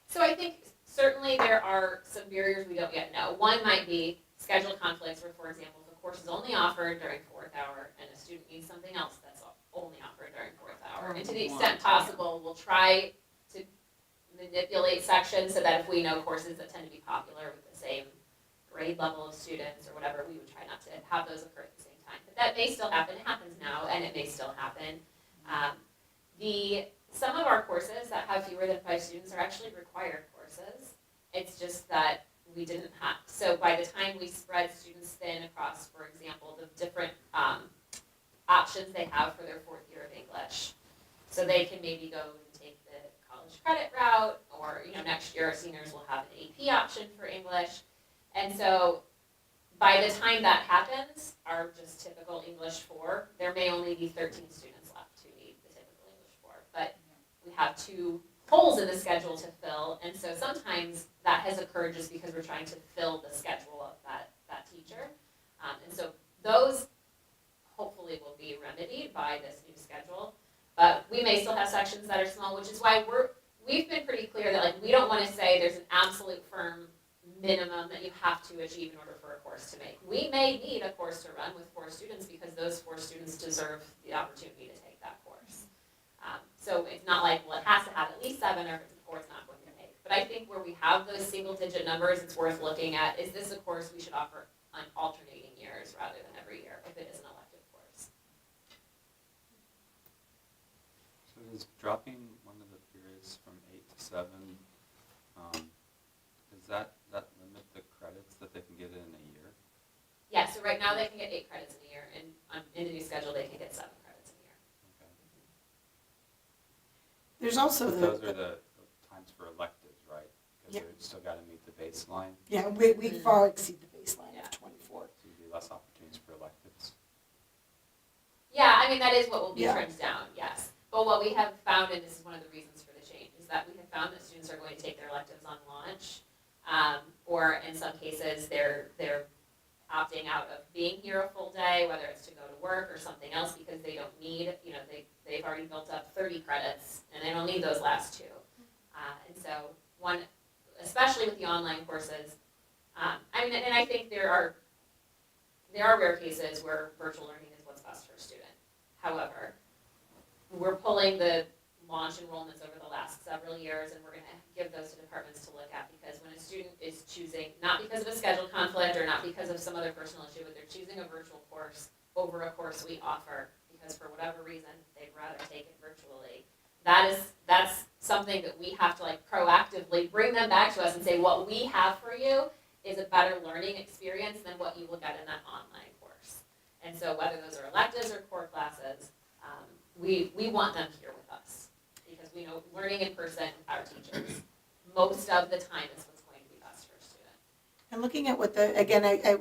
So I think certainly there are some barriers we don't yet know. One might be schedule conflicts where, for example, if a course is only offered during 4th hour and a student needs something else that's only offered during 4th hour. And to the extent possible, we'll try to manipulate sections so that if we know courses that tend to be popular with the same grade level of students or whatever, we would try not to have those occur at the same time. But that may still happen. It happens now, and it may still happen. Some of our courses that have fewer than 5 students are actually required courses. It's just that we didn't have, so by the time we spread students thin across, for example, the different options they have for their 4th year of English, so they can maybe go and take the college credit route, or next year our seniors will have an AP option for English. And so by the time that happens, our just typical English 4, there may only be 13 students left who need the typical English 4, but we have 2 holes in the schedule to fill, and so sometimes that has occurred just because we're trying to fill the schedule of that teacher. And so those hopefully will be remedied by this new schedule, but we may still have sections that are small, which is why we've been pretty clear that like we don't want to say there's an absolute firm minimum that you have to achieve in order for a course to make. We may need a course to run with 4 students because those 4 students deserve the opportunity to take that course. So it's not like, well, it has to have at least 7 or it's not going to make. But I think where we have those single digit numbers, it's worth looking at, is this a course we should offer on alternating years rather than every year if it is an elective course? So is dropping one of the periods from 8 to 7, does that limit the credits that they can get in a year? Yeah, so right now they can get 8 credits in a year, and in the new schedule they can get 7 credits in a year. Okay. There's also But those are the times for electives, right? Because Yep. they've still got to meet the baseline, yeah, we far exceed the baseline Yeah. of 24. so there'd be less opportunities for electives. Yeah, I mean, that is what will be Yeah. trimmed down, yes. But what we have found, and this is one of the reasons for the change, is that we have found that students are going to take their electives on launch, or in some cases, they're opting out of being here a full day, whether it's to go to work or something else, because they don't need, they've already built up 30 credits, and they don't need those last 2. And so especially with the online courses, I mean, and I think there are rare cases where virtual learning is what's best for a student. However, we're pulling the launch enrollments over the last several years, and we're going to give those to departments to look at, because when a student is choosing, not because of a schedule conflict or not because of some other personal issue, but they're choosing a virtual course over a course we offer because for whatever reason they'd rather take it virtually, that's something that we have to like proactively bring them back to us and say, what we have for you is a better learning experience than what you will get in that online course. And so whether those are electives or core classes, we want them here with us, because we know learning in person with our teachers most of the time is what's going to be best for a student. And looking at what I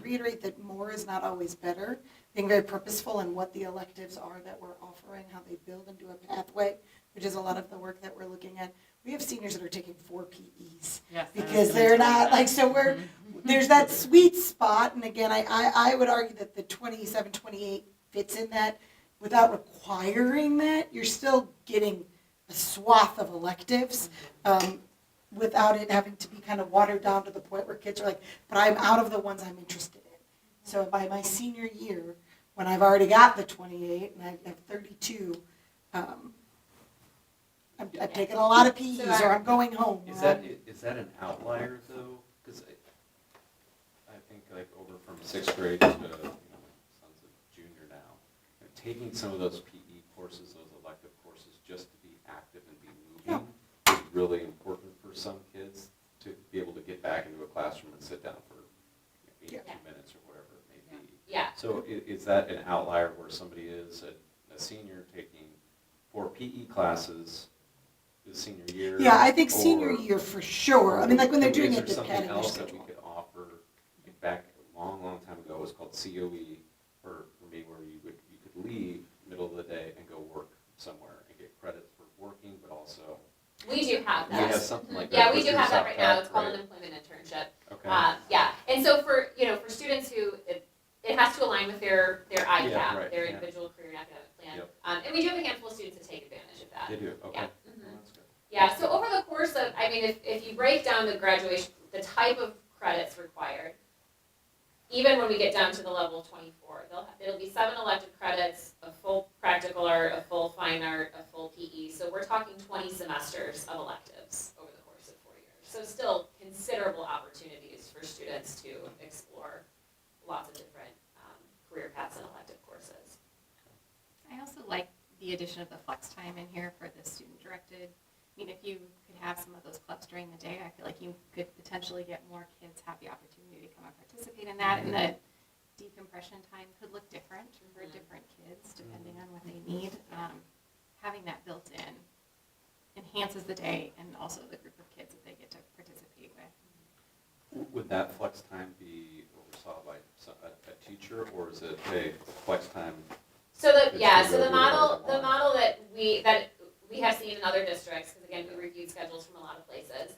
reiterate that more is not always better, being very purposeful in what the electives are that we're offering, how they build into a pathway, which is a lot of the work that we're looking at. We have seniors that are taking 4 PEs Yes. because they're not, like, so there's that sweet spot, and again, I would argue that the 27, 28 fits in that. Without requiring that, you're still getting a swath of electives, without it having to be kind of watered down to the point where kids are like, but I'm out of the ones I'm interested in. So by my senior year, when I've already got the 28 and I have 32, I've taken a lot of PEs, or I'm going home. Is that an outlier though? Because I think like over from 6th grade to son's a junior now, taking some of those PE courses, those elective courses, just to be active and be moving is really important for some kids to be able to get back into a classroom and sit down for 82 minutes or whatever it may be. Yeah. So is that an outlier where somebody is a senior taking 4 PE classes his senior year? Yeah, I think senior year for sure. I mean, like when they're doing it, Is there depending something on their else that we schedule. could offer? Back a long, long time ago, it was called COE for me, where you could leave middle of the day and go work somewhere and get credit for working, but also We do have we that. have something like that. Yeah, we with do your have that South right now. Tech, It's called right? an employment internship. Okay. Yeah, and so for students who it has to align with their ICAP, Yeah, right, their yeah. individual career and academic plan. Yep. And we do have a handful of students that take advantage of that. They do. Okay. Yeah. Well, that's good. Yeah, so over the course of, I mean, if you break down the graduation, the type of credits required, even when we get down to the level of 24, it'll be 7 elective credits, a full practical art, a full fine art, a full PE. So we're talking 20 semesters of electives over the course of 4 years. So still considerable opportunities for students to explore lots of different career paths and elective courses. I also like the addition of the flex time in here for the student-directed. I mean, if you could have some of those clubs during the day, I feel like you could potentially get more kids have the opportunity to come and participate in that, and the decompression time could look different for different kids depending on what they need. Having that built in enhances the day and also the group of kids that they get to participate with. Would that flex time be oversaw by a teacher, or is it flex time? So It's the the model that we have seen in other districts, because again, we reviewed schedules from a lot of places,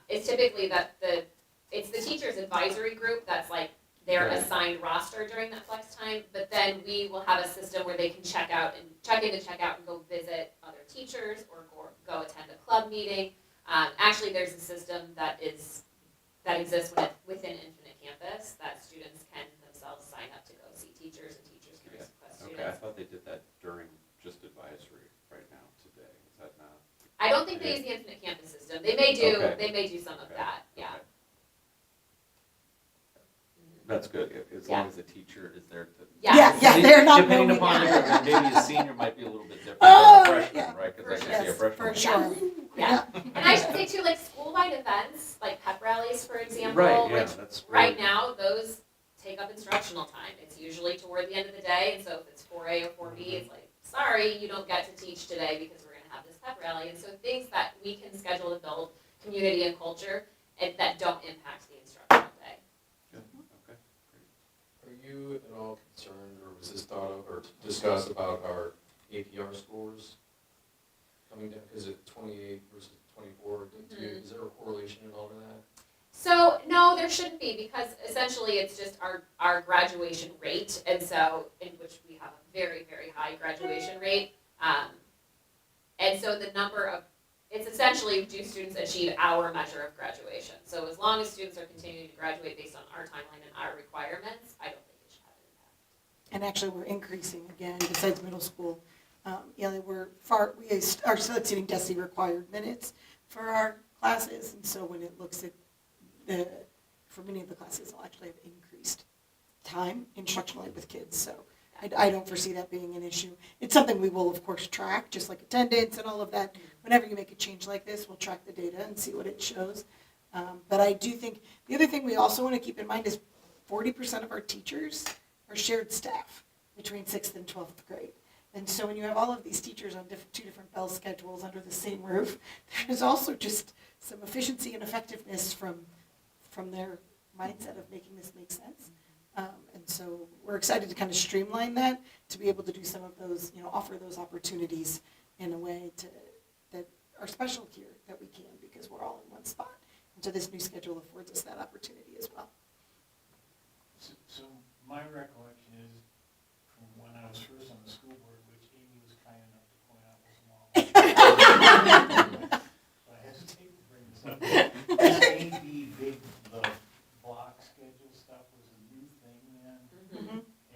is typically that it's the teacher's advisory group that's like their Right. assigned roster during that flex time, but then we will have a system where they can check out and check in to check out and go visit other teachers or go attend a club meeting. Actually, there's a system that exists within Infinite Campus that students can themselves sign up to go see teachers and teachers can request Okay, I students. thought they did that during just advisory right now today. Is that not? I don't think they use the Infinite Campus system. They may do. Okay. They may do some of Okay, that. Yeah. okay. That's good, as long as the teacher is there to. Yes. Yeah, they're not Depending roaming. upon, maybe a senior might be a little bit different Oh, than a freshman, yeah. right? Because I can see a Yes, freshman. for sure. Yeah. And I should say too, like school-wide events, like pep rallies, for example, Right, yeah, which that's right great. now, those take up instructional time. It's usually toward the end of the day, and so if it's 4A or 4B, it's like, sorry, you don't get to teach today because we're gonna have this pep rally. And so things that we can schedule to build community and culture and that don't impact the instructional day. Good, okay, great. Are you at all concerned, or was this thought of or discussed about our APR scores coming down? Because it's 28 versus 24, is there a correlation at all to that? So no, there shouldn't be, because essentially it's just our graduation rate, and so in which we have a very, very high graduation rate. And so the number of, it's essentially, do students achieve our measure of graduation? So as long as students are continuing to graduate based on our timeline and our requirements, I don't think it should have an impact. And actually, we're increasing again, besides middle school. We are still exceeding DESI required minutes for our classes, and so when it looks at for many of the classes, it'll actually have increased time instructionally with kids, so I don't foresee that being an issue. It's something we will, of course, track, just like attendance and all of that. Whenever you make a change like this, we'll track the data and see what it shows. But I do think, the other thing we also want to keep in mind is 40% of our teachers are shared staff between 6th and 12th grade. And so when you have all of these teachers on two different bell schedules under the same roof, there's also just some efficiency and effectiveness from their mindset of making this make sense. And so we're excited to kind of streamline that, to be able to do some of those, offer those opportunities in a way that are special here, that we can, because we're all in one spot. And so this new schedule affords us that opportunity as well. So my recollection is from when I was first on the school board, which Amy was kind enough to point out was long. I hesitate to bring this up. The block schedule stuff was a new thing then,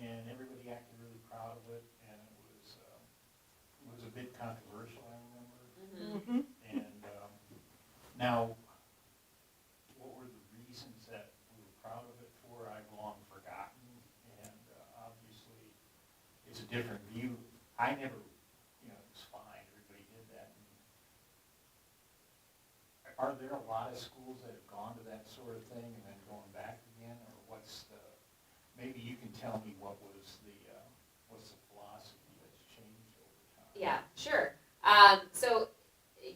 and everybody acted really proud of it, and it was a bit controversial, I remember. And now, what were the reasons that we were proud of it for? I've long forgotten, and obviously, it's a different view. I never, it was fine, everybody did that. Are there a lot of schools that have gone to that sort of thing and then going back again, or maybe you can tell me what's the philosophy that's changed over time? Yeah, sure. So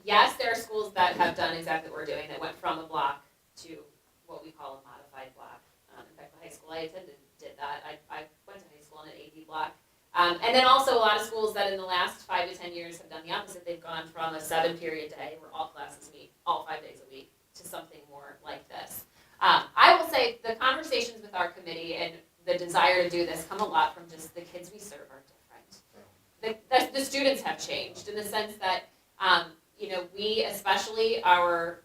yes, there are schools that have done exactly what we're doing, that went from a block to what we call a modified block. In fact, the high school I attended did that. I went to high school in an AD block. And then also a lot of schools that in the last 5 to 10 years have done the opposite. They've gone from a 7-period day where all classes meet all 5 days a week to something more like this. I will say the conversations with our committee and the desire to do this come a lot from just the kids we serve are different. The students have changed in the sense that, we, especially our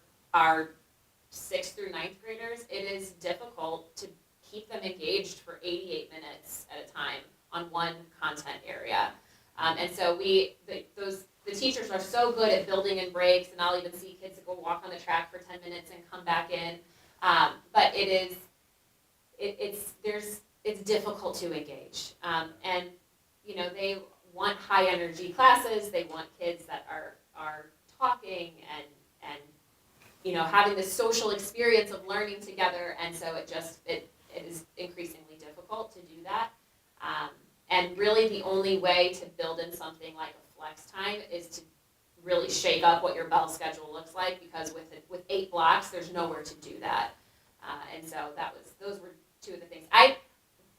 6th through 9th graders, it is difficult to keep them engaged for 88 minutes at a time on one content area. And so the teachers are so good at building in breaks, and I'll even see kids that go walk on the track for 10 minutes and come back in. But it's difficult to engage. And they want high energy classes. They want kids that are talking and having this social experience of learning together. And so it is increasingly difficult to do that. And really the only way to build in something like a flex time is to really shake up what your bell schedule looks like, because with 8 blocks, there's nowhere to do that. And so those were two of the things.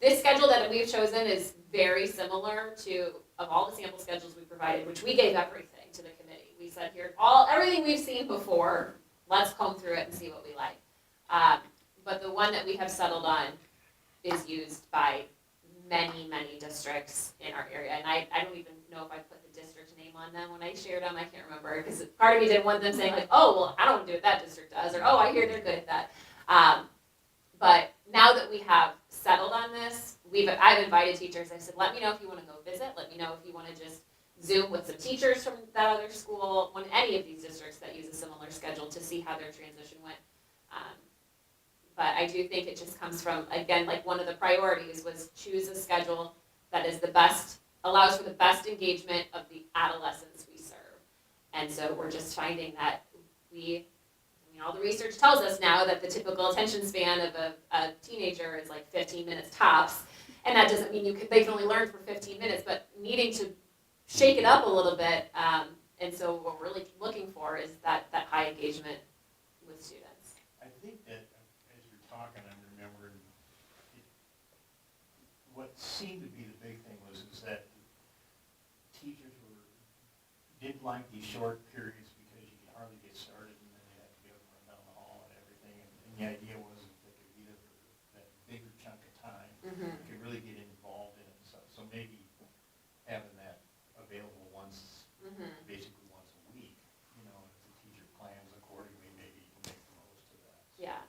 This schedule that we've chosen is very similar to, of all the sample schedules we provided, which we gave everything to the committee. We said, here, everything we've seen before, let's comb through it and see what we like. But the one that we have settled on is used by many, many districts in our area. And I don't even know if I put the district name on them when I shared them. I can't remember, because part of me didn't want them saying like, oh, well, I don't want to do what that district does, or oh, I hear they're good at that. But now that we have settled on this, I've invited teachers. I said, let me know if you want to go visit. Let me know if you want to just Zoom with some teachers from that other school, any of these districts that use a similar schedule, to see how their transition went. But I do think it just comes from, again, like one of the priorities was choose a schedule that is the best, allows for the best engagement of the adolescents we serve. And so we're just finding that all the research tells us now that the typical attention span of a teenager is like 15 minutes tops. And that doesn't mean they can only learn for 15 minutes, but needing to shake it up a little bit. And so what we're really looking for is that high engagement with students. I think that as you're talking, I'm remembering what seemed to be the big thing is that teachers didn't like these short periods because you could hardly get started and then they had to get up and run down the hall and everything. And the idea was that they could be there for that bigger chunk of time. Mm-hmm. You could really get involved in it. So maybe having that available basically once a week, if the teacher plans accordingly, maybe you can make the most of that. Yeah.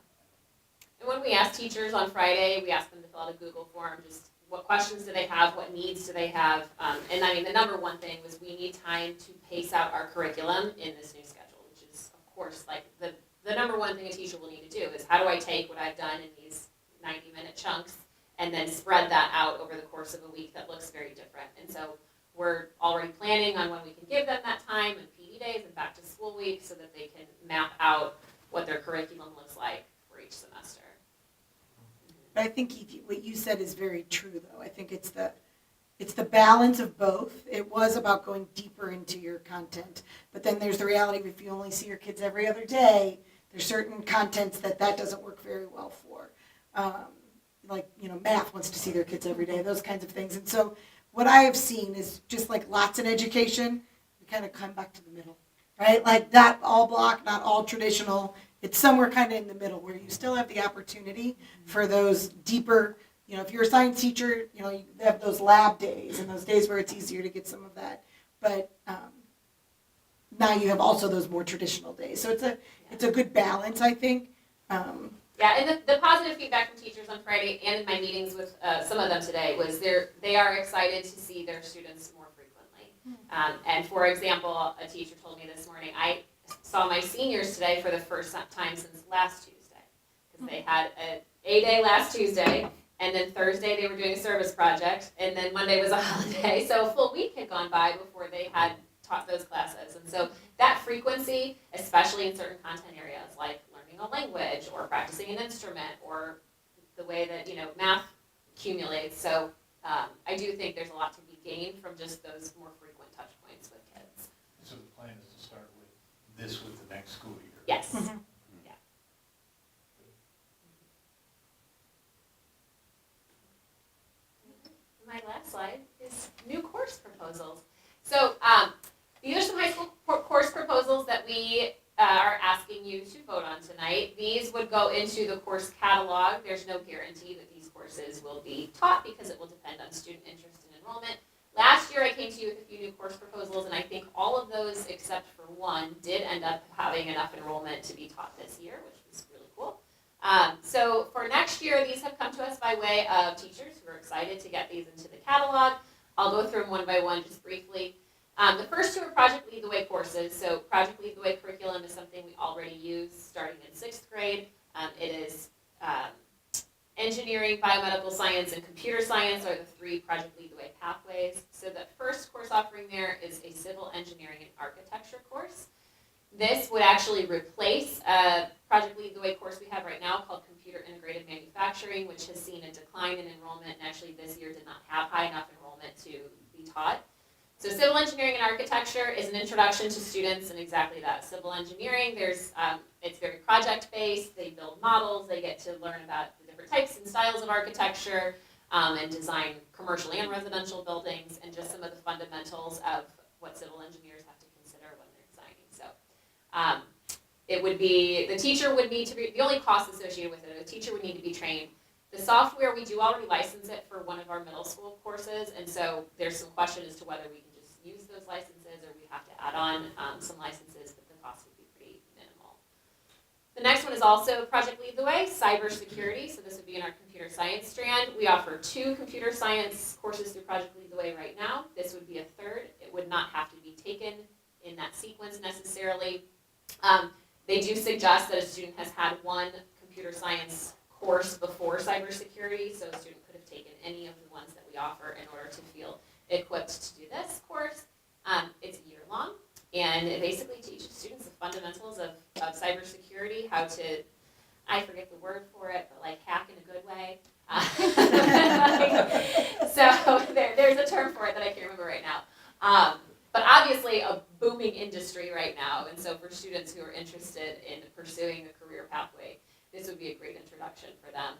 And when we ask teachers on Friday, we ask them to fill out a Google form, just what questions do they have, what needs do they have. And I mean, the number one thing was we need time to pace out our curriculum in this new schedule, which is, of course, like the number one thing a teacher will need to do is how do I take what I've done in these 90-minute chunks and then spread that out over the course of a week that looks very different. And so we're already planning on when we can give them that time and PD days and back to school week so that they can map out what their curriculum looks like for each semester. But I think what you said is very true, though. I think it's the balance of both. It was about going deeper into your content, but then there's the reality of if you only see your kids every other day, there's certain contents that doesn't work very well for. Math wants to see their kids every day, those kinds of things. And so what I have seen is just like lots in education, we kind of come back to the middle, right? Like not all block, not all traditional. It's somewhere kind of in the middle where you still have the opportunity for those deeper, if you're a science teacher, you have those lab days and those days where it's easier to get some of that. But now you have also those more traditional days. So it's a good balance, I think. Yeah, and the positive feedback from teachers on Friday and in my meetings with some of them today was they are excited to see their students more frequently. And for example, a teacher told me this morning, I saw my seniors today for the first time since last Tuesday, because they had an A-day last Tuesday, and then Thursday they were doing a service project, and then Monday was a holiday, so a full week had gone by before they had taught those classes. And so that frequency, especially in certain content areas like learning a language or practicing an instrument or the way that math accumulates. So I do think there's a lot to be gained from just those more frequent touch points with kids. So the plan is to start with this with the next school year. Yes. Mm-hmm. Yeah. My last slide is new course proposals. So these are some high school course proposals that we are asking you to vote on tonight. These would go into the course catalog. There's no guarantee that these courses will be taught because it will depend on student interest and enrollment. Last year I came to you with a few new course proposals, and I think all of those except for one did end up having enough enrollment to be taught this year, which was really cool. So for next year, these have come to us by way of teachers who are excited to get these into the catalog. I'll go through them one by one just briefly. The first two are Project Lead the Way courses. So Project Lead the Way curriculum is something we already use starting in 6th grade. It is engineering, biomedical science, and computer science are the 3 Project Lead the Way pathways. So the first course offering there is a civil engineering and architecture course. This would actually replace a Project Lead the Way course we have right now called Computer Integrated Manufacturing, which has seen a decline in enrollment, and actually this year did not have high enough enrollment to be taught. So civil engineering and architecture is an introduction to students in exactly that. Civil engineering, it's very project-based. They build models. They get to learn about the different types and styles of architecture and design commercial and residential buildings, and just some of the fundamentals of what civil engineers have to consider when they're designing. So it would be, the teacher would need to be, the only cost associated with it, a teacher would need to be trained The software, we do already license it for one of our middle school courses, and so there's some question as to whether we can just use those licenses or we have to add on some licenses, but the cost would be pretty minimal. The next one is also Project Lead the Way, cybersecurity. So this would be in our computer science strand. We offer 2 computer science courses through Project Lead the Way right now. This would be a third. It would not have to be taken in that sequence necessarily. They do suggest that a student has had one computer science course before cybersecurity, so a student could have taken any of the ones that we offer in order to feel equipped to do this course. It's a year long, and it basically teaches students the fundamentals of cybersecurity, how to, I forget the word for it, but like hack in a good way. So there's a term for it that I can't remember right now. But obviously a booming industry right now, and so for students who are interested in pursuing a career pathway, this would be a great introduction for them.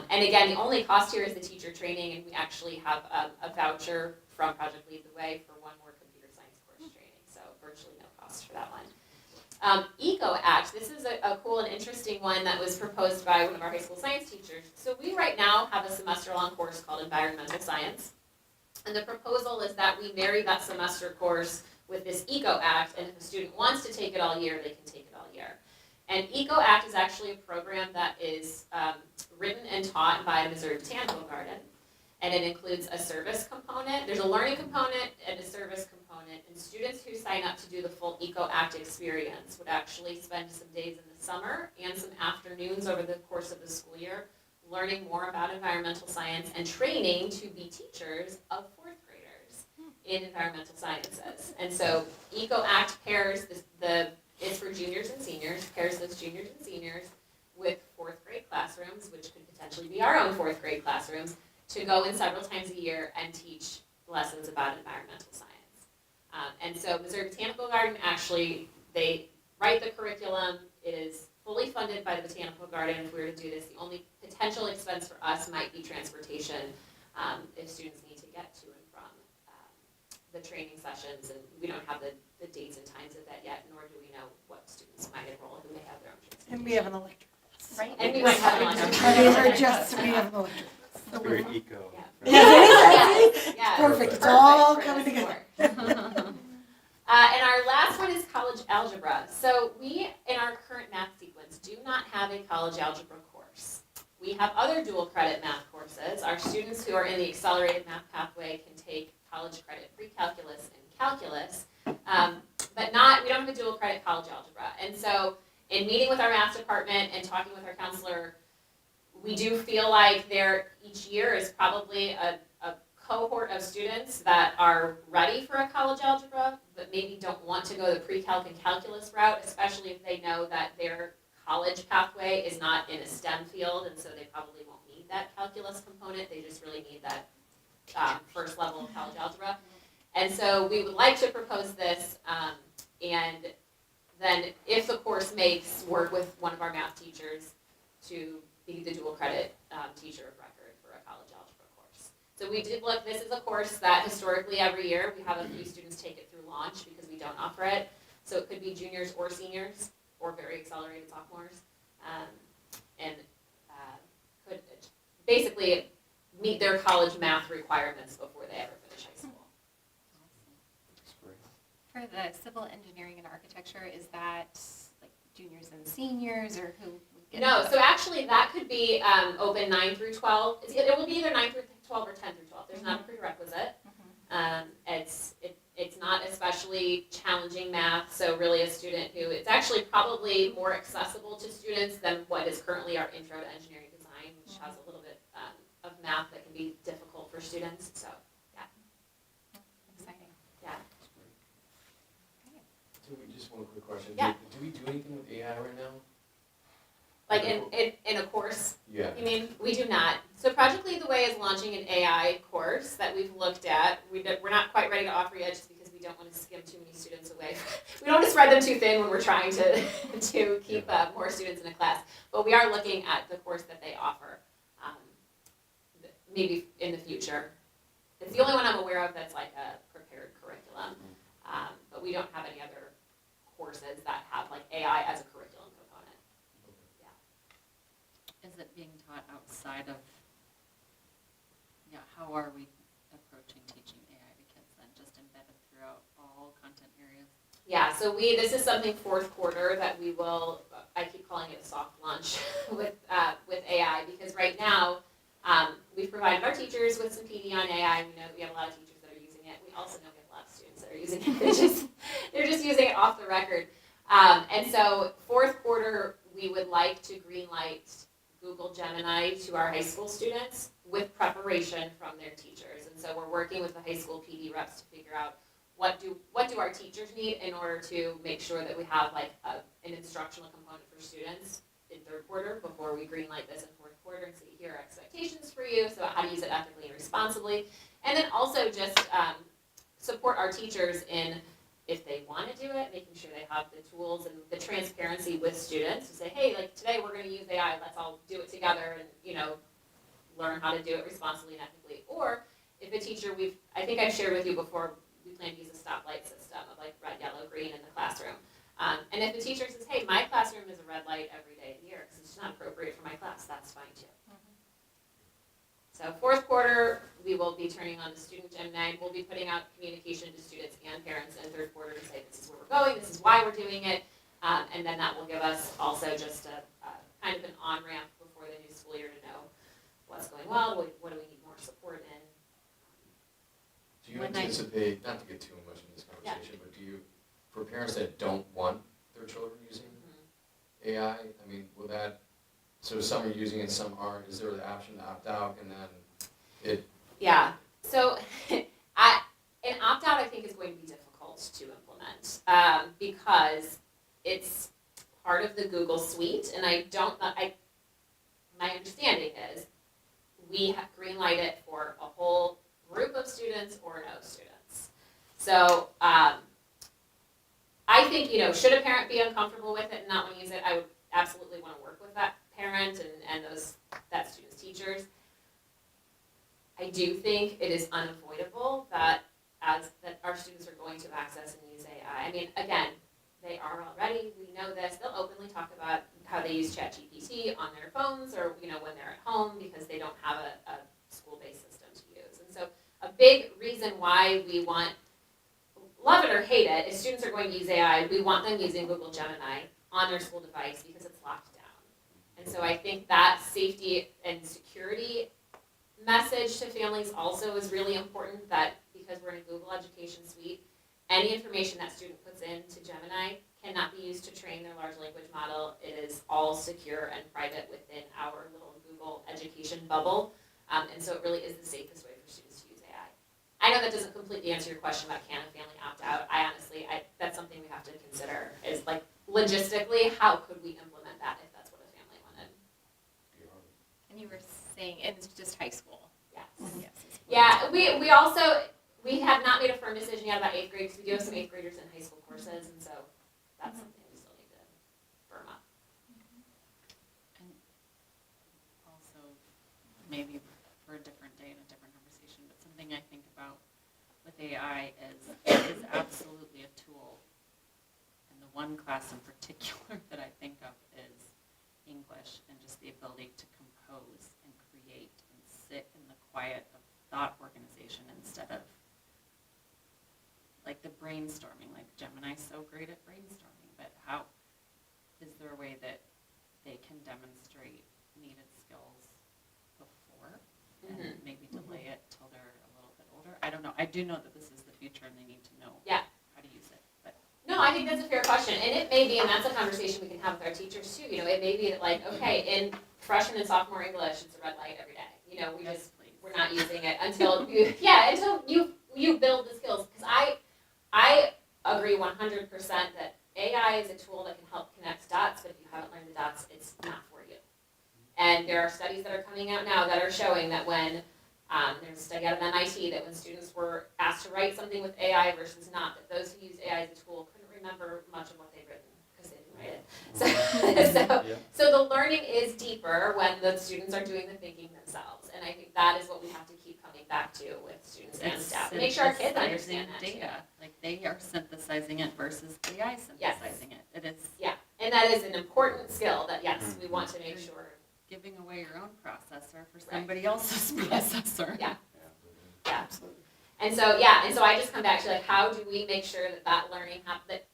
And again, the only cost here is the teacher training, and we actually have a voucher from Project Lead the Way for one more computer science course training, so virtually no cost for that one. Eco Act, this is a cool and interesting one that was proposed by one of our high school science teachers. So we right now have a semester-long course called Environmental Science, and the proposal is that we marry that semester course with this Eco Act, and if a student wants to take it all year, they can take it all year. And Eco Act is actually a program that is written and taught by Missouri Botanical Garden, and it includes a service component. There's a learning component and a service component, and students who sign up to do the full Eco Act experience would actually spend some days in the summer and some afternoons over the course of the school year learning more about environmental science and training to be teachers of 4th graders in environmental sciences. And so Eco Act pairs it's for juniors and seniors, pairs those juniors and seniors with 4th grade classrooms, which could potentially be our own 4th grade classrooms, to go in several times a year and teach lessons about environmental science. And so Missouri Botanical Garden, actually, they write the curriculum. It is fully funded by the Botanical Garden. If we were to do this, the only potential expense for us might be transportation if students need to get to and from the training sessions. And we don't have the dates and times of that yet, nor do we know what students might enroll who may have their own transportation. And we have an electric bus. Right. And we might have an We have an electric bus. Very eco. Yeah. Yes, it is. Yes, Perfect. It's all for coming this together. sport. And our last one is college algebra. So we, in our current math sequence, do not have a college algebra course. We have other dual credit math courses. Our students who are in the accelerated math pathway can take college credit pre-calculus and calculus, but we don't have a dual credit college algebra. And so in meeting with our math department and talking with our counselor, we do feel like each year is probably a cohort of students that are ready for a college algebra, but maybe don't want to go the pre-calc and calculus route, especially if they know that their college pathway is not in a STEM field, and so they probably won't need that calculus component. They just really need that first level of college algebra. And so we would like to propose this, and then if the course makes, work with one of our math teachers to be the dual credit teacher of record for a college algebra course. So we did look, this is a course that historically every year we have a few students take it through launch because we don't offer it. So it could be juniors or seniors or very accelerated sophomores, and could basically meet their college math requirements before they ever finish high school. For the civil engineering and architecture, is that like juniors and seniors, or who? No, so actually that could be open 9 through 12. It will be either 9 through 12 or 10 through 12. There's not a prerequisite. It's not especially challenging math, so really a student who, it's actually probably more accessible to students than what is currently our intro to engineering design, which has a little bit of math that can be difficult for students, so yeah. Exciting. Yeah. Do we, just one quick question. Yeah. Do we do anything with AI right now? Like in a course? Yeah. You mean, we do not. So Project Lead the Way is launching an AI course that we've looked at. We're not quite ready to offer yet just because we don't want to skim too many students away. We don't want to spread them too thin when we're trying to keep more students in a class. But we are looking at the course that they offer, maybe in the future. It's the only one I'm aware of that's like a prepared curriculum. But we don't have any other courses that have like AI as a curriculum component. Is it being taught outside of, how are we approaching teaching AI to kids then, just embedded throughout all content areas? Yeah, so this is something fourth quarter that we will, I keep calling it a soft launch with AI, because right now, we've provided our teachers with some PD on AI. We know that we have a lot of teachers that are using it. We also know we have a lot of students that are using it. They're just using it off the record. And so fourth quarter, we would like to greenlight Google Gemini to our high school students with preparation from their teachers. And so we're working with the high school PD reps to figure out what do our teachers need in order to make sure that we have like an instructional component for students in third quarter before we greenlight this in fourth quarter. And so here are expectations for you, so how to use it ethically and responsibly. And then also just support our teachers in, if they want to do it, making sure they have the tools and the transparency with students to say, hey, like today we're going to use AI, let's all do it together and, learn how to do it responsibly and ethically. Or if a teacher, I think I've shared with you before, we plan to use a stoplight system of like red, yellow, green in the classroom. And if the teacher says, hey, my classroom is a red light every day of the year because it's not appropriate for my class, that's fine too. So fourth quarter, we will be turning on the student Gemini. We'll be putting out communication to students and parents in third quarter to say this is where we're going, this is why we're doing it. And then that will give us also just a kind of an on-ramp before the new school year to know what's going well, what do we need more support in. Do you anticipate, not to get too much in this conversation, but do you, for parents that don't want their children using AI, I mean, will that, so some are using it, some aren't, is there the option to opt out and then it? Yeah, so an opt-out I think is going to be difficult to implement because it's part of the Google suite, and my understanding is we have greenlight it for a whole group of students or no students. So I think, should a parent be uncomfortable with it and not want to use it, I would absolutely want to work with that parent and that student's teachers. I do think it is unavoidable that our students are going to access and use AI. I mean, again, they are already, we know this, they'll openly talk about how they use ChatGPT on their phones or, when they're at home because they don't have a school-based system to use. And so a big reason why we want, love it or hate it, if students are going to use AI, we want them using Google Gemini on their school device because it's locked down. And so I think that safety and security message to families also is really important, that because we're in a Google Education Suite, any information that student puts into Gemini cannot be used to train their large language model. It is all secure and private within our little Google education bubble. And so it really is the safest way for students to use AI. I know that doesn't completely answer your question about can a family opt out. That's something we have to consider is like logistically, how could we implement that if that's what a family wanted? And you were saying it's just high school. Yes. Yes. Yeah, we have not made a firm decision yet about 8th grade because we do have some 8th graders in high school courses, and so that's something we still need to firm up. And also, maybe for a different day and a different conversation, but something I think about with AI is it is absolutely a tool. And the one class in particular that I think of is English, and just the ability to compose and create and sit in the quiet of thought organization instead of like the brainstorming. Like Gemini's so great at brainstorming, but how is there a way that they can demonstrate needed skills before and maybe delay it till they're a little bit older? I don't know. I do know that this is the future and they need to know how to use it. But no, I think that's a fair question, and it may be, and that's a conversation we can have with our teachers too. It may be that like, okay, in freshman and sophomore English, it's a red light every day. We're not using it until you build the skills. Because I agree 100% that AI is a tool that can help connect dots, but if you haven't learned the dots, it's not for you. And there are studies that are coming out now that are showing that when there's a study out of MIT that when students were asked to write something with AI versus not, that those who used AI as a tool couldn't remember much of what they'd written because they didn't write it. So the learning is deeper when the students are doing the thinking themselves. And I think that is what we have to keep coming back to with students and staff. Make sure our kids understand that data. Like they are synthesizing it versus AI synthesizing it. It is. Yeah, and that is an important skill that, yes, we want to make sure giving away your own processor for somebody else's processor. Yeah. Yeah. Absolutely. And so I just come back to like, how do we make sure that learning that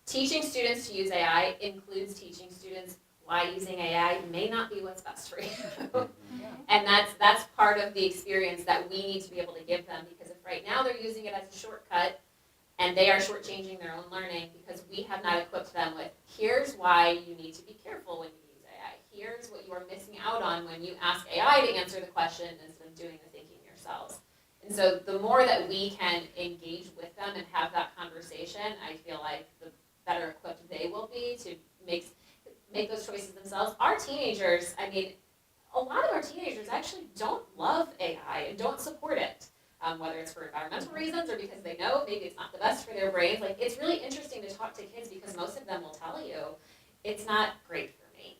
teaching students to use AI includes teaching students why using AI may not be what's best for you. And that's part of the experience that we need to be able to give them, because if right now they're using it as a shortcut and they are shortchanging their own learning because we have not equipped them with, here's why you need to be careful when you use AI. Here's what you are missing out on when you ask AI to answer the question instead of doing the thinking yourselves. And so the more that we can engage with them and have that conversation, I feel like the better equipped they will be to make those choices themselves. Our teenagers, I mean, a lot of our teenagers actually don't love AI and don't support it, whether it's for environmental reasons or because they know maybe it's not the best for their brains. Like, it's really interesting to talk to kids because most of them will tell you, it's not great for me.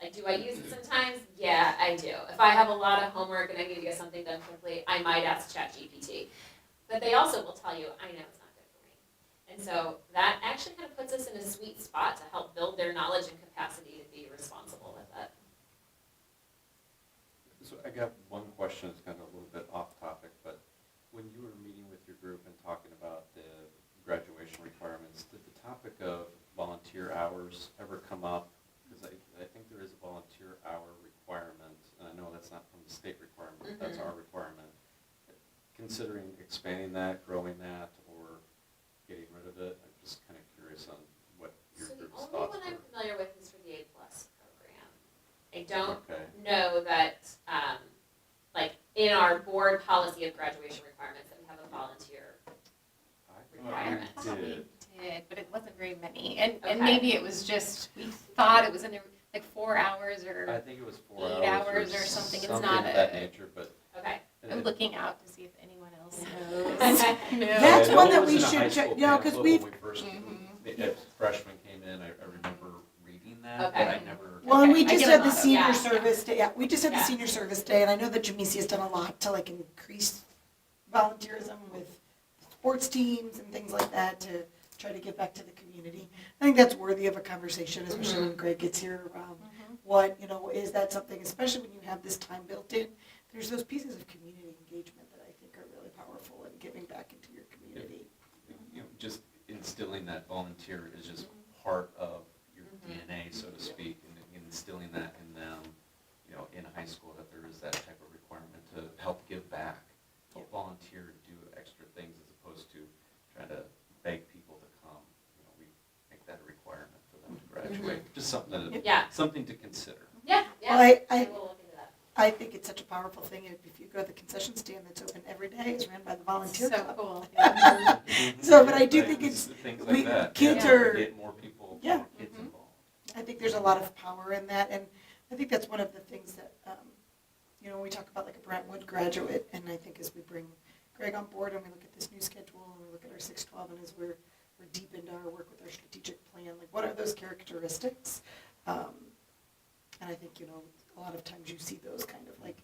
Like, do I use it sometimes? Yeah, I do. If I have a lot of homework and I need to get something done quickly, I might ask ChatGPT. But they also will tell you, I know it's not good for me. And so that actually kind of puts us in a sweet spot to help build their knowledge and capacity to be responsible with it. So I got one question that's kind of a little bit off topic, but when you were meeting with your group and talking about the graduation requirements, did the topic of volunteer hours ever come up? Because I think there is a volunteer hour requirement, and I know that's not from the state requirement, but that's our requirement. Considering expanding that, growing that, or getting rid of it, I'm just kind of curious on what your group's So the thoughts only one I'm were. familiar with is for the A+ program. I don't Okay. know that, like, in our board policy of graduation requirements, that we have a volunteer I requirement. thought we did. Did, but it wasn't very many. And Okay. maybe it was just, we thought it was in like 4 hours I or, think it was 4 8 hours hours or something. It's something not of that a- nature, but. Okay. and I'm it- looking out to see if anyone else knows. That's I know one it that was we in a should high check- school you know, 'cause pamphlet we've- when we first, Mhm. as freshmen came in, I remember reading that, Okay. but I never. Well, and Okay, we I just get a had the lot of- senior yeah. service day, yeah, we just had the Yeah. senior service day, and I know that Jamisi has done a lot to like increase volunteerism with sports teams and things like that to try to give back to the community. I think that's worthy of a conversation, especially when Greg gets here around what, is that something, especially when you have this time built in, there's those pieces of community engagement that I think are really powerful in giving back into your community. Just instilling that volunteer is just part of your DNA, so to speak, and instilling that in them, in high school, that there is that type of requirement to help give back, help volunteer and do extra things as opposed to trying to beg people to come. We make that a requirement for them to graduate. Just something to consider. Yeah, Well, I will look into that. I think it's such a powerful thing, if you go to the concession stand that's open every day, it's ran by the volunteer So club. cool. So, but I do Right, think it's, things we- like that. kids yeah, are- get more people, Yeah. more kids involved. I think there's a lot of power in that, and I think that's one of the things that, when we talk about like a Brentwood graduate, and I think as we bring Greg on board and we look at this new schedule and we look at our 612, and as we're deep into our work with our strategic plan, like what are those characteristics? And I think, a lot of times you see those kind of like,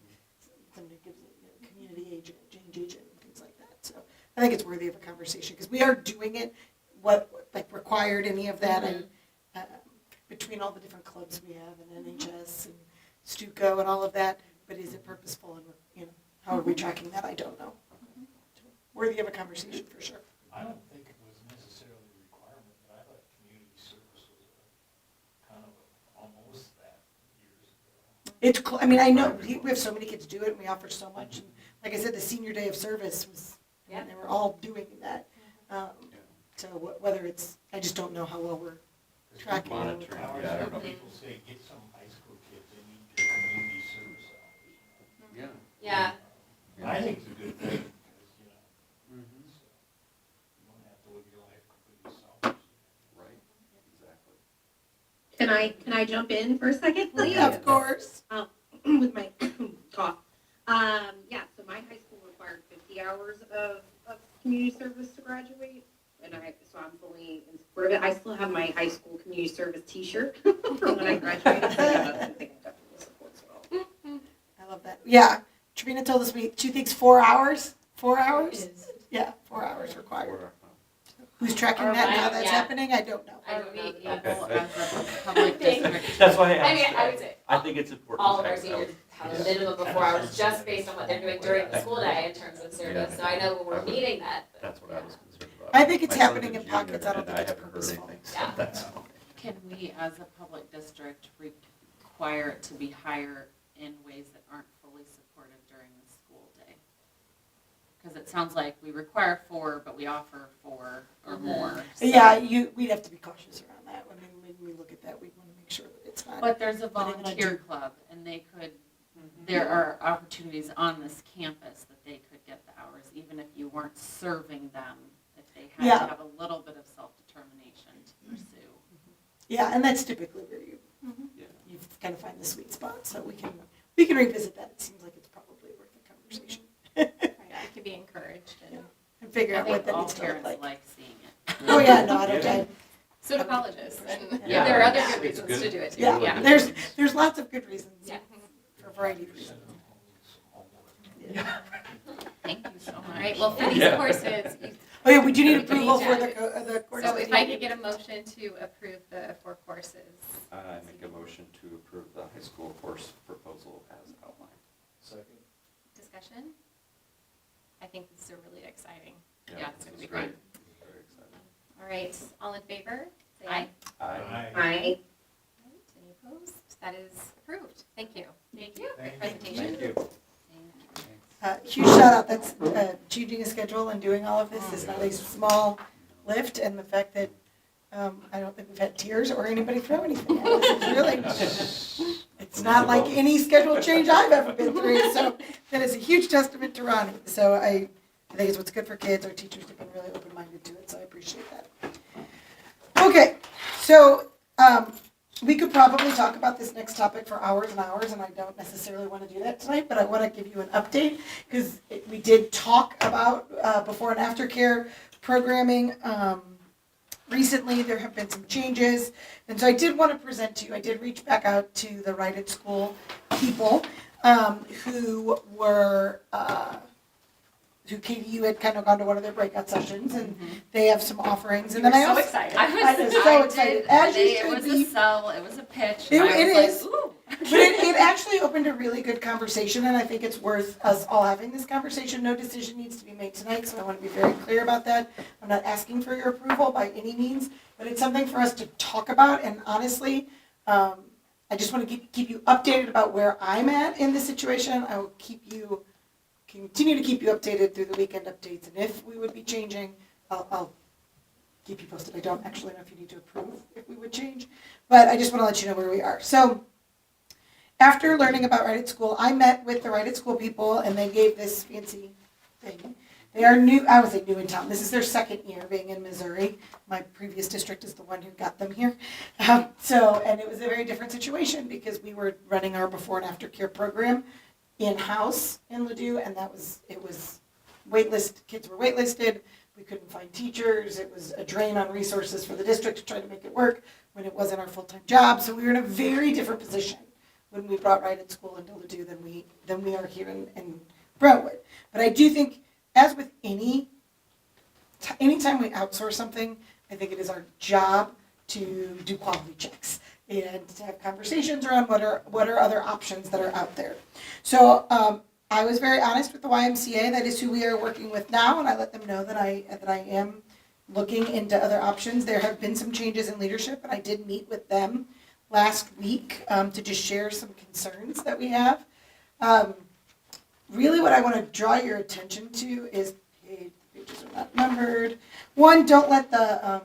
somebody gives it, community agent, change agent, and things like that. So I think it's worthy of a conversation, because we are doing it, like required any of that, and between all the different clubs we have, and NHS, and Stuco, and all of that, but is it purposeful, and, how are we tracking that? I don't know. Worthy of a conversation, for sure. I don't think it was necessarily a requirement, but I thought community service was kind of almost that years ago. It's, I know, we have so many kids do it, and we offer so much, and like I said, the senior day of service was, Yeah. they were all doing that. So whether it's, I just don't know how well we're tracking it. Monitoring, I always yeah, I heard don't know. people say, get some high school kids, they need your community service hours. Yeah. Yeah. I think it's a good thing, because, Mm-hmm. so you don't have to live your life completely selfish. Right, exactly. Can I jump in for a second, please? Yeah, of course. With my cough. So my high school required 50 hours of community service to graduate. And so I'm fully in support of it. I still have my high school community service t-shirt from when I graduated. So that's something I definitely support as well. I love that. Yeah, Trina told us she thinks 4 hours. 4 hours? Yeah, 4 hours required. who's tracking that and how that's happening, I don't know. I Are don't we know. able as a public district? That's why I I mean, asked. I would say I think it's important. all of our seniors have a minimum of 4 hours just based on what they're doing during the school day in terms of service. So I know we're meeting that. but- That's what I was concerned about. I think it's My son's happening a in junior, pockets. I don't and think it's haven't heard purposeful. anything, so Yeah. that's all. Can we, as a public district, require it to be higher in ways that aren't fully supported during the school day? Because it sounds like we require 4, but we offer 4 or more. so- Yeah, we'd have to be cautious around that. I mean, when we look at that, we'd want to make sure that it's not. But there's a But even I volunteer do- club, and they could, there are opportunities on this campus that they could get the hours, even if you weren't serving them, if they had Yeah. to have a little bit of self-determination to pursue. Yeah, and that's typically where Yeah. you kind of find the sweet spot, so we can revisit that. It seems like it's probably worth a conversation. Right, it could be encouraged and And figure I out what think that all needs to look parents like. like seeing it. Oh, yeah, no, I don't, so do colleges, and Yeah. there are other good It's reasons to good. do it too, yeah, yeah. there's lots of good reasons, Yeah. for a variety of reasons. Thank you so much. All right, well, for these Yeah. courses, Oh, yeah, we do need We do need approval to- for the course. so if I could get a motion to approve the 4 courses. I make a motion to approve the high school course proposal as outlined. Second. Discussion? I think this is really exciting. Yeah, it's gonna this be is great. great. Very exciting. All right, all in favor? Say Aye. Aye. Aye. All right, any opposed? That is approved. Thank you. Thank you. Great presentation. Thank you. Huge shout out, that's, changing a schedule and doing all of this is not a small lift, and the fact that, I don't think we've had tears or anybody throw anything at us, it's really, it's not like any schedule change I've ever been through, so that is a huge testament to Ronnie. So I think it's what's good for kids, our teachers have been really open-minded to it, so I appreciate that. Okay, so, we could probably talk about this next topic for hours and hours, and I don't necessarily want to do that tonight, but I want to give you an update, because we did talk about before and after care programming. Recently, there have been some changes, and so I did want to present to you, I did reach back out to the Right at School people who were, who KDU had kind of gone to one of their breakout sessions, and they have some offerings, and then I also. excited. I was so excited, as you should It was be. a sell, it was a pitch. It- and I it was is. like, ooh. But it actually opened a really good conversation, and I think it's worth us all having this conversation. No decision needs to be made tonight, so I want to be very clear about that. I'm not asking for your approval by any means, but it's something for us to talk about, and honestly, I just want to keep you updated about where I'm at in this situation. I will continue to keep you updated through the weekend updates, and if we would be changing, I'll keep you posted. I don't actually know if you need to approve if we would change, but I just want to let you know where we are. So, after learning about Right at School, I met with the Right at School people, and they gave this fancy thing. They are new, I would say new in town. This is their second year being in Missouri. My previous district is the one who got them here. And it was a very different situation because we were running our before and after care program in-house in Ladue, and it was waitlist, kids were waitlisted. We couldn't find teachers. It was a drain on resources for the district to try to make it work when it wasn't our full-time job. So we were in a very different position when we brought Right at School into Ladue than we are here in Brentwood. But I do think, as with anytime we outsource something, I think it is our job to do quality checks and to have conversations around what are other options that are out there. So I was very honest with the YMCA. That is who we are working with now, and I let them know that I am looking into other options. There have been some changes in leadership, and I did meet with them last week to just share some concerns that we have. Really what I want to draw your attention to is pages are not numbered. One, don't let the, I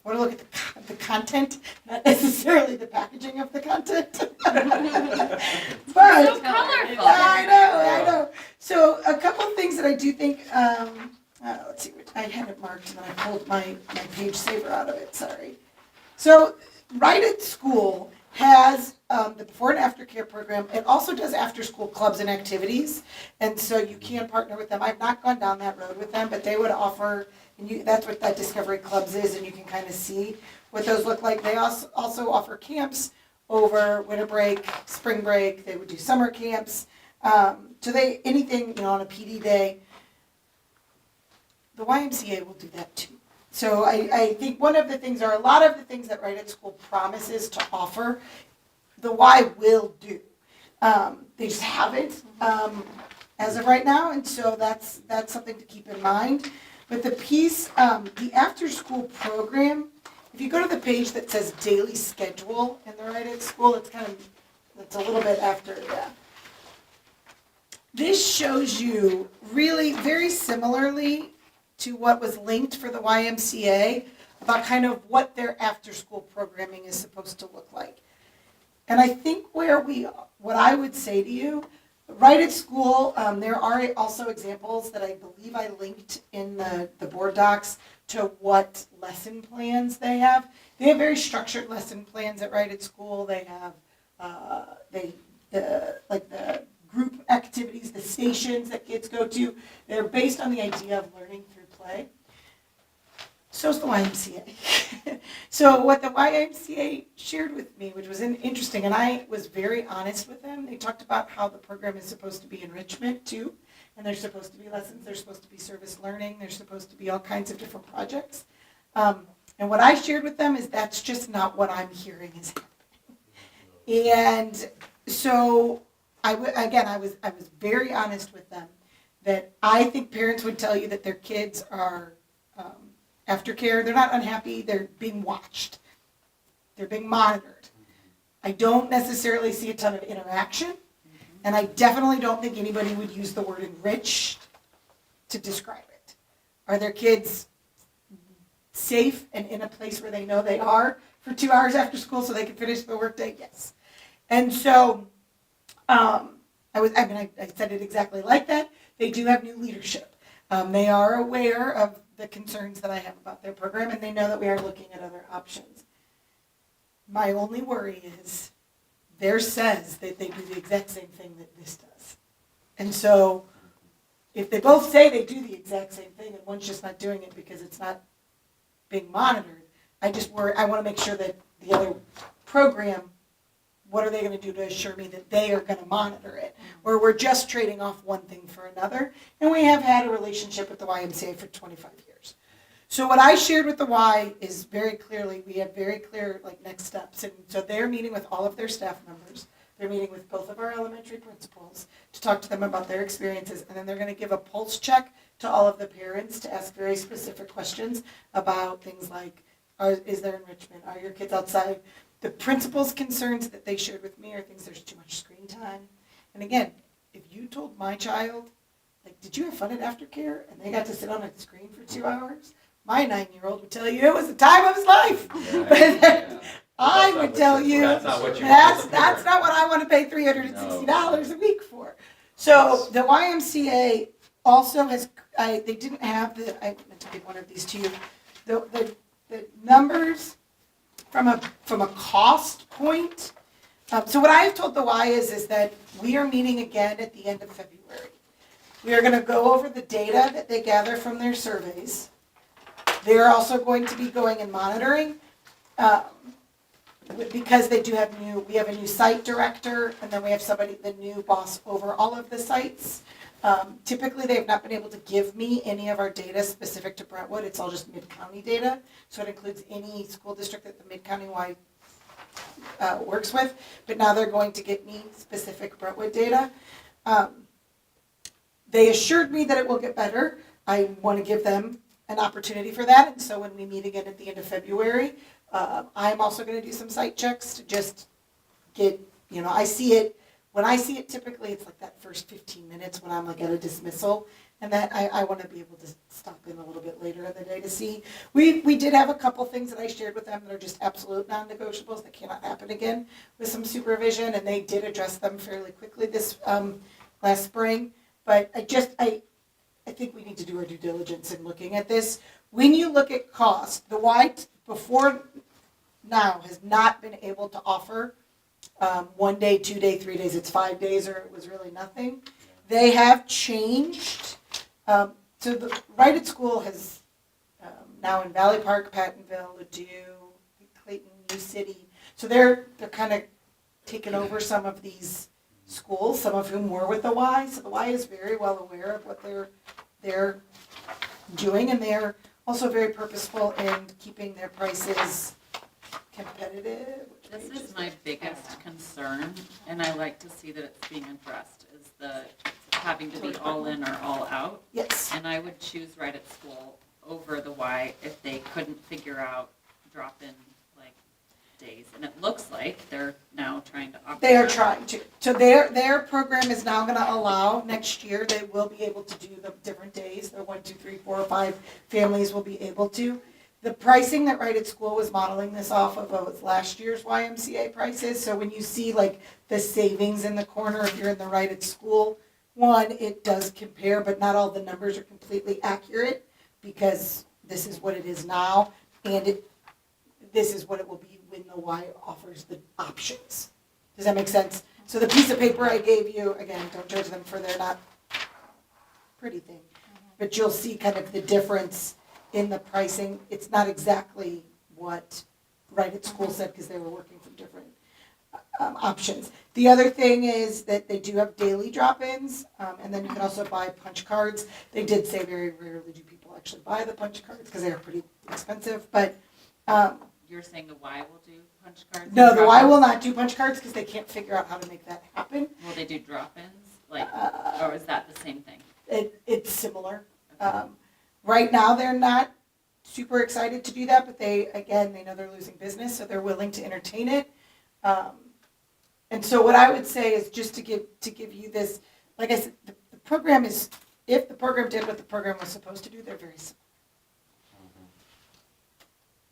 want to look at the content, not necessarily the packaging of the content. But, So colorful. I know. So a couple of things that I do think, let's see, I had it marked and then I pulled my page saver out of it, sorry. So Right at School has the before and after care program. It also does after school clubs and activities, and so you can partner with them. I've not gone down that road with them, but they would offer, and that's what that Discovery Clubs is, and you can kind of see what those look like. They also offer camps over winter break, spring break. They would do summer camps. So anything on a PD day. the YMCA will do that too. So I think one of the things, or a lot of the things that Right at School promises to offer, the Y will do. They just haven't as of right now, and so that's something to keep in mind. But the piece, the after-school program, if you go to the page that says daily schedule in the Right at School, it's a little bit after, yeah. This shows you really very similarly to what was linked for the YMCA about kind of what their after-school programming is supposed to look like. And I think what I would say to you, Right at School, there are also examples that I believe I linked in the board docs to what lesson plans they have. They have very structured lesson plans at Right at School. They have the group activities, the stations that kids go to. They're based on the idea of learning through play. So's the YMCA. So what the YMCA shared with me, which was interesting, and I was very honest with them, they talked about how the program is supposed to be enrichment too, and there's supposed to be lessons, there's supposed to be service learning, there's supposed to be all kinds of different projects. And what I shared with them is that's just not what I'm hearing is happening. And so I was very honest with them that I think parents would tell you that their kids are aftercare. They're not unhappy. They're being watched. They're being monitored. I don't necessarily see a ton of interaction, and I definitely don't think anybody would use the word enriched to describe it. Are their kids safe and in a place where they know they are for 2 hours after school so they can finish the workday? Yes. And so I said it exactly like that. They do have new leadership. They are aware of the concerns that I have about their program, and they know that we are looking at other options. My only worry is theirs says that they do the exact same thing that this does. And so if they both say they do the exact same thing and one's just not doing it because it's not being monitored, I just worry. I want to make sure that the other program, what are they going to do to assure me that they are going to monitor it? Or we're just trading off one thing for another. And we have had a relationship with the YMCA for 25 years. So what I shared with the Y is very clearly, we have very clear next steps. And so they're meeting with all of their staff members. They're meeting with both of our elementary principals to talk to them about their experiences. And then they're going to give a pulse check to all of the parents to ask very specific questions about things like, is there enrichment? Are your kids outside? The principal's concerns that they shared with me are things there's too much screen time. And again, if you told my child, did you have fun at aftercare? And they got to sit on a screen for 2 hours? My 9-year-old would tell you it was the time of his life. Yeah. I would tell you That's not what you that's not what I want to pay $360 a week for. So the YMCA also has, they didn't have I meant to give one of these to you, the numbers from a cost point. So what I have told the Y is that we are meeting again at the end of February. We are going to go over the data that they gather from their surveys. They're also going to be going and monitoring because we have a new site director, and then we have the new boss over all of the sites. Typically, they have not been able to give me any of our data specific to Brentwood. It's all just mid-county data, so it includes any school district that the mid-county Y works with. But now they're going to get me specific Brentwood data. They assured me that it will get better. I want to give them an opportunity for that, and so when we meet again at the end of February, I'm also going to do some site checks to just get, I see it. When I see it, typically it's that first 15 minutes when I'm at a dismissal, and that I want to be able to stop in a little bit later in the day to see. We did have a couple things that I shared with them that are just absolute non-negotiables that cannot happen again with some supervision, and they did address them fairly quickly this last spring. But I think we need to do our due diligence in looking at this. When you look at cost, the Y before now has not been able to offer 1 day, 2 day, 3 days. It's 5 days, or it was really nothing. They have changed. So the Right at School has now in Valley Park, Pattonville, Ladue, Clayton, New City. So they're kind of taken over some of these schools, some of whom were with the Y. So the Y is very well aware of what their doing, and they're also very purposeful in keeping their prices competitive. Which This page is my biggest concern, and I like to see that it's being addressed, is the having to be all in or all out. Yes. And I would choose Right at School over the Y if they couldn't figure out drop-in like days. And it looks like they're now trying to operate. They are trying to. So their program is now gonna allow, next year, they will be able to do the different days, the 1, 2, 3, 4, 5 families will be able to. The pricing that Right at School was modeling this off of was last year's YMCA prices. So when you see like the savings in the corner, if you're in the Right at School one, it does compare, but not all the numbers are completely accurate because this is what it is now, and this is what it will be when the Y offers the options. Does that make sense? So the piece of paper I gave you, again, don't judge them for their not pretty thing, but you'll see kind of the difference in the pricing. It's not exactly what Right at School said because they were working from different options. The other thing is that they do have daily drop-ins, and then you can also buy punch cards. They did say very rarely do people actually buy the punch cards because they are pretty expensive, but You're saying the Y will do punch cards? no, and the Y will drop-ins? not do punch cards because they can't figure out how to make that happen. Will they do drop-ins? Like, or is that the same thing? It's similar. Right now, they're not super excited to do that, but they know they're losing business, so they're willing to entertain it. And so what I would say is just to give you this, like I said, the program is, if the program did what the program was supposed to do, they're very similar.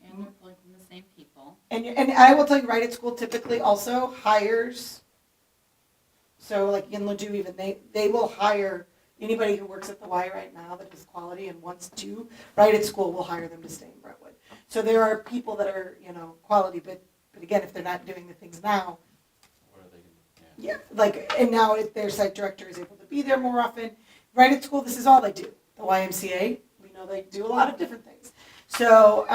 And they're pulling from the same people. And I will tell you, Right at School typically also hires, so like in Ladue even, they will hire anybody who works at the Y right now that is quality and wants to, Right at School will hire them to stay in Brentwood. So there are people that are, quality, but again, if they're not doing the things now, What are they gonna, yeah. yeah, like, and now their site director is able to be there more often. Right at School, this is all they do. The YMCA, we know they do a lot of different things. So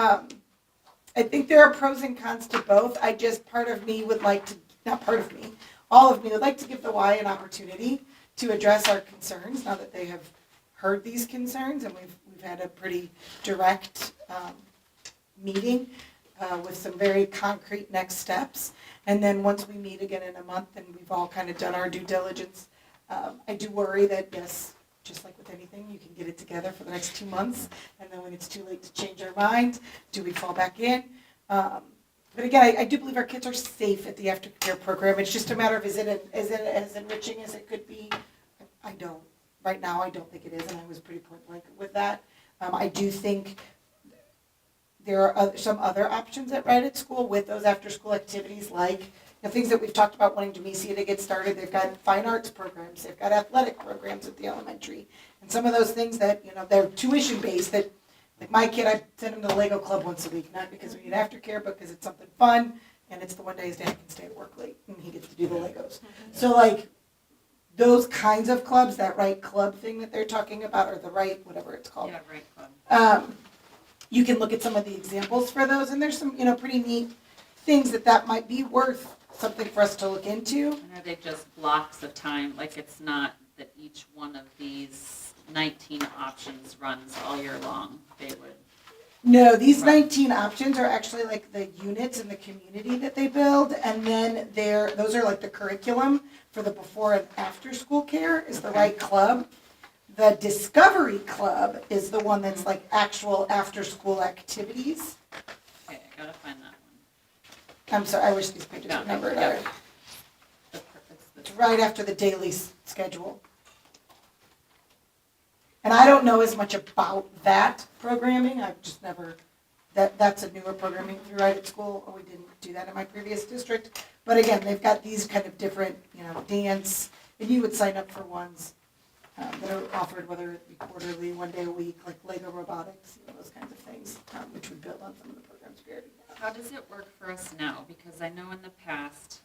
I think there are pros and cons to both. Part of me would like to, not part of me, all of me would like to give the Y an opportunity to address our concerns now that they have heard these concerns, and we've had a pretty direct meeting with some very concrete next steps. And then once we meet again in a month and we've all kind of done our due diligence, I do worry that, yes, just like with anything, you can get it together for the next 2 months, and then when it's too late to change our mind, do we fall back in? But again, I do believe our kids are safe at the aftercare program. It's just a matter of, is it as enriching as it could be? I don't. Right now, I don't think it is, and I was pretty point blank with that. I do think there are some other options at Right at School with those after-school activities, like things that we've talked about wanting Demesia to get started. They've got fine arts programs. They've got athletic programs at the elementary. And some of those things that, they're tuition-based that, like my kid, I send him to the Lego Club once a week, not because we need aftercare, but because it's something fun, and it's the one day his dad can stay at work late, and he gets to do the Legos. So, like, those kinds of clubs, that Right Club thing that they're talking about, or the Right, whatever it's called. Yeah, Right Club. You can look at some of the examples for those, and there's some, pretty neat things that might be worth something for us to look into. And are they just blocks of time? Like, it's not that each one of these 19 options runs all year long? They would. No, these Right. 19 options are actually like the units in the community that they build, and then those are like the curriculum for the before and after school care is the Okay. Right Club. The Discovery Club is the one that's like actual after school activities. Okay, I gotta find that one. I'm sorry, I wish these pages Yeah, were numbered. yeah. It's right after the daily schedule. And I don't know as much about that programming. I've just never, that's a newer programming through Right at School. We didn't do that in my previous district. But again, they've got these kind of different, dance, and you would sign up for ones that are offered, whether it be quarterly, 1 day a week, like Lego robotics, those kinds of things, which would build on some of the programs we already have. How does it work for us now? Because I know in the past,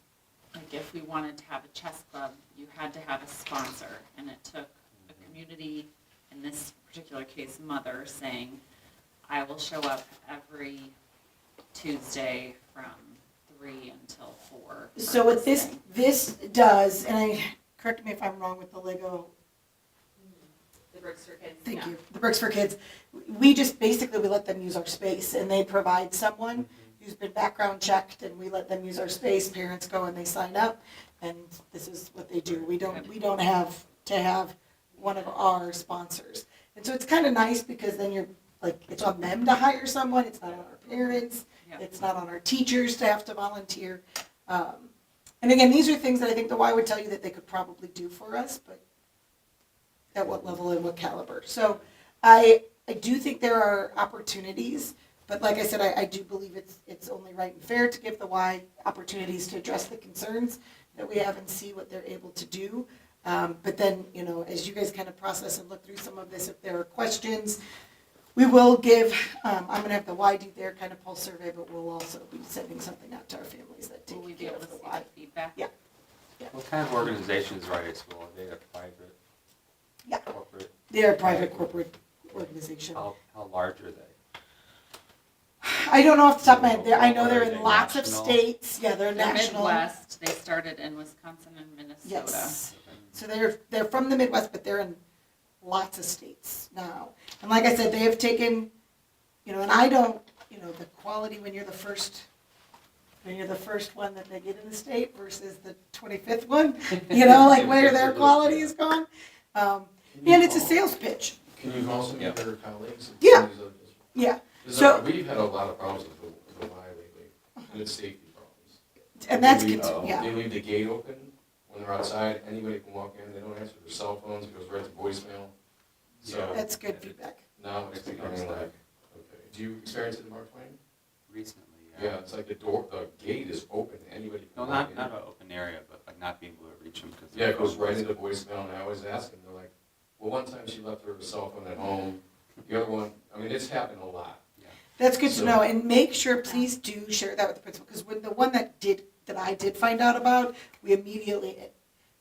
like if we wanted to have a chess club, you had to have a sponsor, and it took a community, in this particular case, mother, saying, I will show up every Tuesday from 3 until 4. So what this does, and correct me if I'm wrong with the Lego, Bricks for Kids. Thank Yeah. you. The Bricks for Kids. We just basically, we let them use our space and they provide someone who's been background checked and we let them use our space. Parents go and they sign up and this is what they do. We don't have to have one of our sponsors. And so it's kind of nice because then you're like, it's on them to hire someone. It's not on our parents. Yeah. It's not on our teachers to have to volunteer. And again, these are things that I think the Y would tell you that they could probably do for us, but at what level and what caliber. So I do think there are opportunities, but like I said, I do believe it's only right and fair to give the Y opportunities to address the concerns that we have and see what they're able to do. But then, as you guys kind of process and look through some of this, if there are questions, we will give, I'm going to have the Y do their kind of pulse survey, but we'll also be sending something out to our families that Will we take be care able to of the see Y. the feedback? Yeah. What kind of organizations are at school? Are they a private? Yeah. Corporate? They're a private corporate organization. How large are they? I don't know off the top of my head. I know Are they're they in lots of national? states. Yeah, they're The national. Midwest, they started in Wisconsin and Minnesota. Yes. So they're from the Midwest, but they're in lots of states now. And like I said, they have taken, and I don't, the quality when you're the first one that they get in the state versus the 25th one, like where their quality is gone. And it's a sales pitch. Can you call some of your colleagues? Yeah. Some of these other districts? Yeah. 'Cause, So- we've had a lot of problems with the Y lately, and it's safety problems. And that's, They leave- yeah. They leave the gate open when they're outside, anybody can walk in, they don't answer their cell phones, it goes right to voicemail. So, That's good feedback. now it's becoming like, okay, do you experience it in Mark Twain? Recently, Yeah, it's like the gate is open, anybody No, can walk in. not an open area, but like not being able to reach them because. Yeah, it goes right into voicemail, and I always ask them, they're like, well, one time she left her cell phone at home, the other one, I mean, it's happened a lot. That's good to So- know, and make sure, please do share that with the principal, because when the one that I did find out about, we immediately,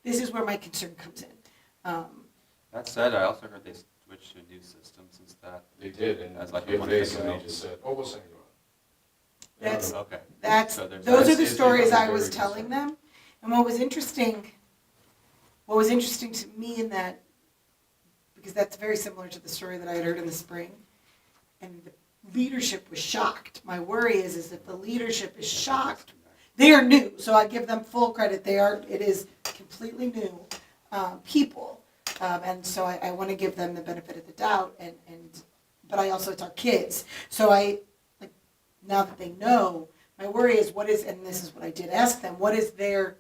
this is where my concern comes in. That said, I also heard they switched to a new system since that. They did, and That's like the a other month day, ago. somebody just said, oh, we'll send you on. That's- Okay. So there's Those that. are the it's stories I very was telling them, and what was interesting to me in that, because that's very similar to the story that I had heard in the spring, and the leadership was shocked. My worry is that the leadership is shocked. They are new, so I give them full credit. it is completely new people. And so I want to give them the benefit of the doubt, but it's our kids. So now that they know, my worry is and this is what I did ask them, what is their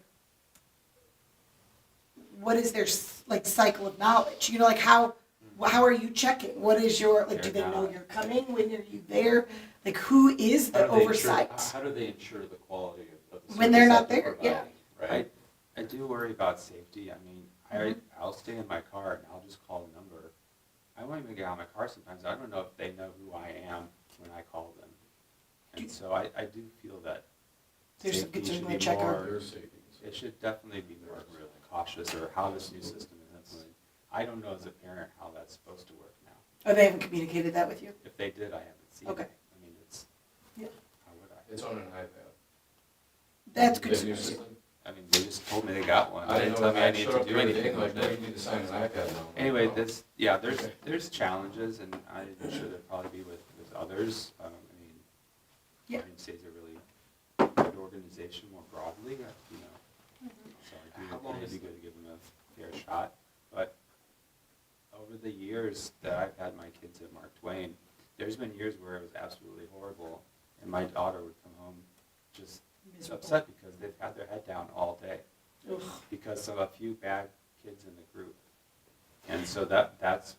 cycle of knowledge? How are you checking? What is your, do they know you're coming? When are you there? Who is the oversight? How do they ensure the quality of the service When they're not that there, providing, yeah. Right? I do worry about safety. I mean, I'll stay in my car and I'll just call a number. I won't even get out of my car sometimes. I don't know if they know who I am when I call them. And so I do feel that There's some safety concern should with be check our- more, There's safety. it should definitely be more really cautious, or how this new system is implemented. I don't know as a parent how that's supposed to work now. Oh, they haven't communicated that with you? If they did, I haven't seen Okay. it. I mean, Yeah. how would I? It's on an iPad. That's good That to new know. system? I mean, they just told me they got one. I They didn't didn't know tell me I that need showed to up do the other anything day, like, with no, you it. need to sign an iPad now. Anyway, Oh. there's challenges, and I'm sure there'll probably be with others. I mean, Yeah. United States is a really good organization more broadly, so I do How think long it'd is be good to give them a fair shot. But over the years that I've had my kids at Mark Twain, there's been years where it was absolutely horrible, and my daughter would come home just Miserable. upset because they've had their head down all day Ugh. because of a few bad kids in the group. And so that's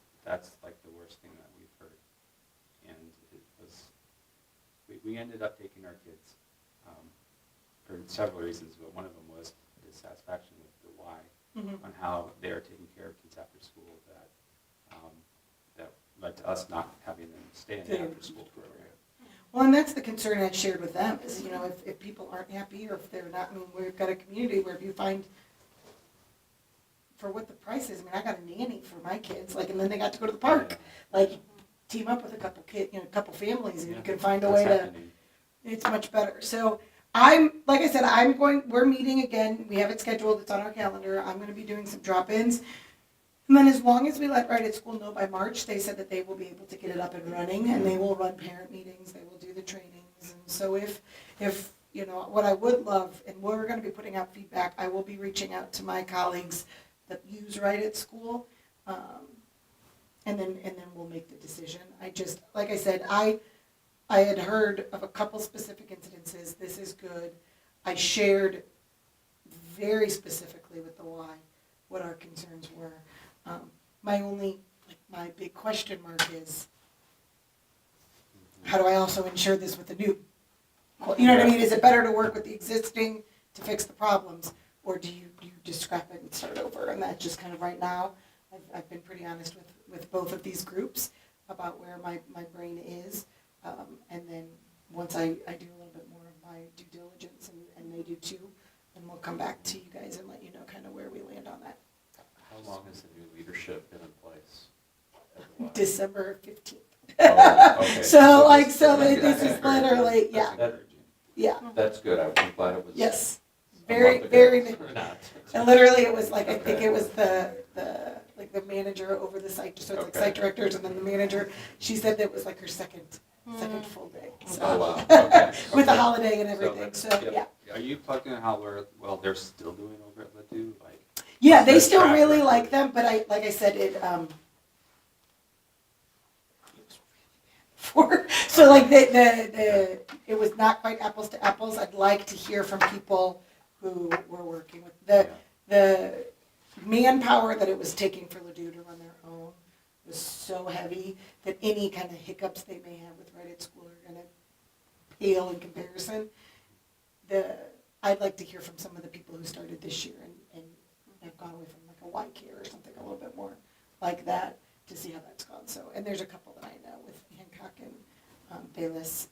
like the worst thing that we've heard. And it was, we ended up taking our kids for several reasons, but one of them was dissatisfaction with the Y Mhm. on how they are taking care of kids after school that led to us not having them stay in the after school program. Well, and that's the concern I shared with them is, if people aren't happy or if they're not, we've got a community where if you find, for what the price is, I got a nanny for my kids, and then they got to go to the park. Team up with a couple a couple families and you can find a way That's to, happening. it's much better. So like I said, we're meeting again. We have it scheduled. It's on our calendar. I'm going to be doing some drop-ins. And then as long as we let Right at School know by March, they said that they will be able to get it up and running, and they will run parent meetings, they will do the trainings. And so if you know, what I would love, and we're going to be putting out feedback, I will be reaching out to my colleagues that use Right at School, and then we'll make the decision. I just, like I said, I had heard of a couple specific incidences. This is good. I shared very specifically with the Y what our concerns were. My only, my big question mark is, how do I also ensure this with the new? You know what I mean? Is it better to work with the existing to fix the problems, or do you just scrap it and start over? And that's just kind of right now. I've been pretty honest with both of these groups about where my brain is, and then once I do a little bit more of my due diligence, and they do too, then we'll come back to you guys and let you know kind of where we land on that. How long has the new leadership been in place? at the Y? December 15th. Oh, okay. This is literally, yeah, yeah, That's good, I'm glad it was. yes. a Very, month ago, very, or not. and literally it was like, I think Okay. it was the manager over the site, so it's like Okay. site directors and then the manager, she said that it was like her second full day. So, Oh, wow, okay. with the okay. holiday and everything, so, yep. yeah. Are you plugged in how they're still doing over at Ladue? Like, Yeah, what's they their still track really record? like them, but like I said, it was really bad before. So like it was not quite apples to apples. I'd like to hear from people who were working with the manpower that it was taking for Ladue to run their own was so heavy that any kind of hiccups they may have with Right at School are going to pale in comparison. I'd like to hear from some of the people who started this year and have gone away from like a YK or something a little bit more like that to see how that's gone. So, and there's a couple that I know with Hancock and Bayless,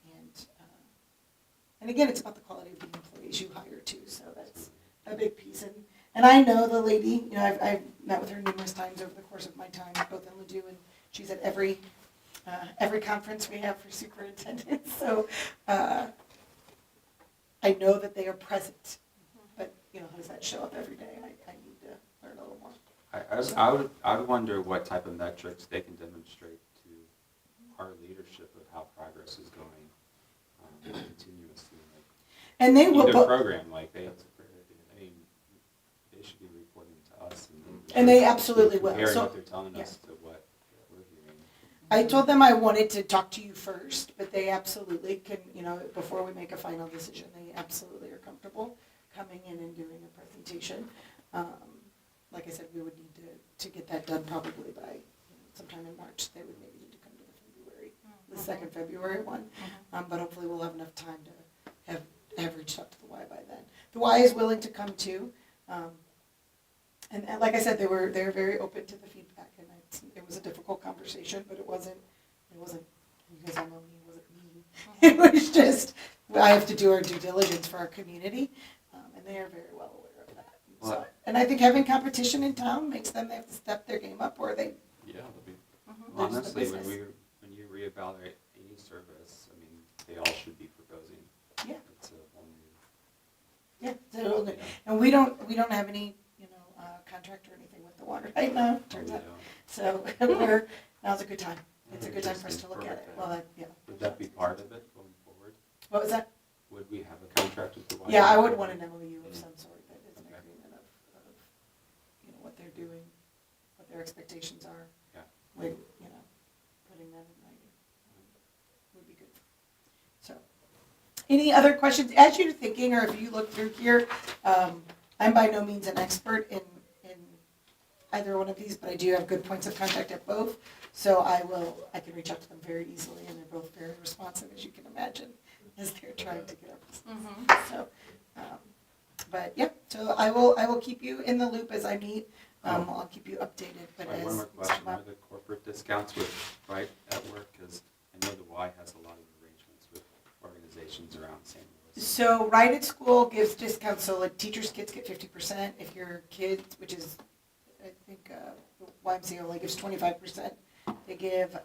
and again, it's about the quality of the employees you hire too. So that's a big piece. And I know the lady. You know, I've met with her numerous times over the course of my time, both in Ladue, and she's at every conference we have for superintendents. So I know that they are present, but you know, how does that show up every day? I need to learn a little more. I would wonder what type of metrics they can demonstrate to our leadership of how progress is going continuously. Like, And they will, either program, like they should be reporting to us. And they absolutely will. Comparing So- what they're telling yeah. us to what we're hearing. I told them I wanted to talk to you first, but they absolutely can, you know, before we make a final decision, they absolutely are comfortable coming in and doing a presentation. Like I said, we would need to get that done probably by sometime in March. They would maybe need to come to the second February one, but hopefully we'll have enough time to have reached out to the Y by then. The Y is willing to come too. And like I said, they were very open to the feedback, and it was a difficult conversation, but it wasn't. You guys all know me. It wasn't mean. It was just I have to do our due diligence for our community, and they are very well aware of that. So, and I think having competition in town makes them have to step their game up, or they. Yeah, it'll be. There's the Honestly, when business. you reevaluate any service, I mean, they all should be proposing. Yeah. It's a whole new. Yeah, so, and we don't have any contract or anything with the water right now. Turns out, so now's a good time. It's a good time for us to look at it. Well, yeah. Would that be part of it going forward? What was that? Would we have a contract with the Y? Yeah, I would want an MOU of some sort that is an agreement of what they're doing, what their expectations are. Yeah. When putting that in writing would be good. So, any other questions as you're thinking, or if you look through here? I'm by no means an expert in either one of these, but I do have good points of contact at both. So I can reach out to them very easily, and they're both very responsive, as you can imagine, as they're trying to get up. So, but yeah, so I will keep you in the loop as I meet. I'll keep you updated. But One more question, are the corporate discounts with Right at Work? Because I know the Y has a lot of arrangements with organizations around St. Louis. So Right at School gives discounts, so like teachers' kids get 50%. If your kids, which is, I think, YMCA only gives 25%. They give,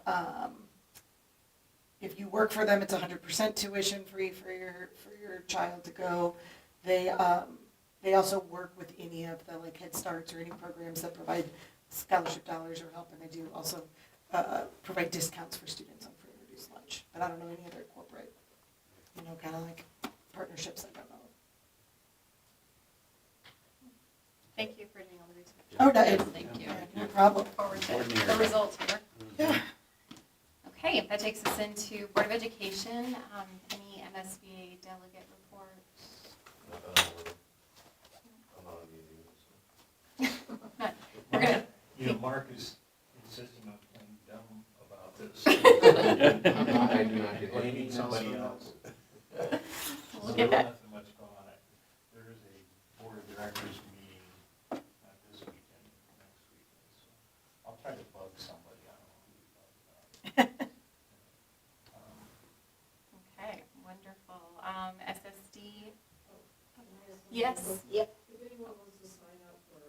if you work for them, it's 100% tuition free for your child to go. They also work with any of the like Head Starts or any programs that provide scholarship dollars are helping. They do also provide discounts for students on free and reduced lunch. But I don't know any other corporate, kind of like partnerships, I don't know. Thank you for doing all the research. Oh, no, Yes, thank you. no problem. Forward to Coordinator. the results here. Yeah. Okay, that takes us into Board of Education. Any MSBA delegate reports? I'm not on meeting, We're gonna, Mark is insisting on playing dumb about this. I do not get Blaming it. somebody else. we'll get that. Nothing much going on. There is a board of directors meeting, not this weekend, next weekend, so I'll try to bug somebody, I don't know who to bug. Okay, wonderful. SSD? Yes. Yep. If anyone wants to sign up for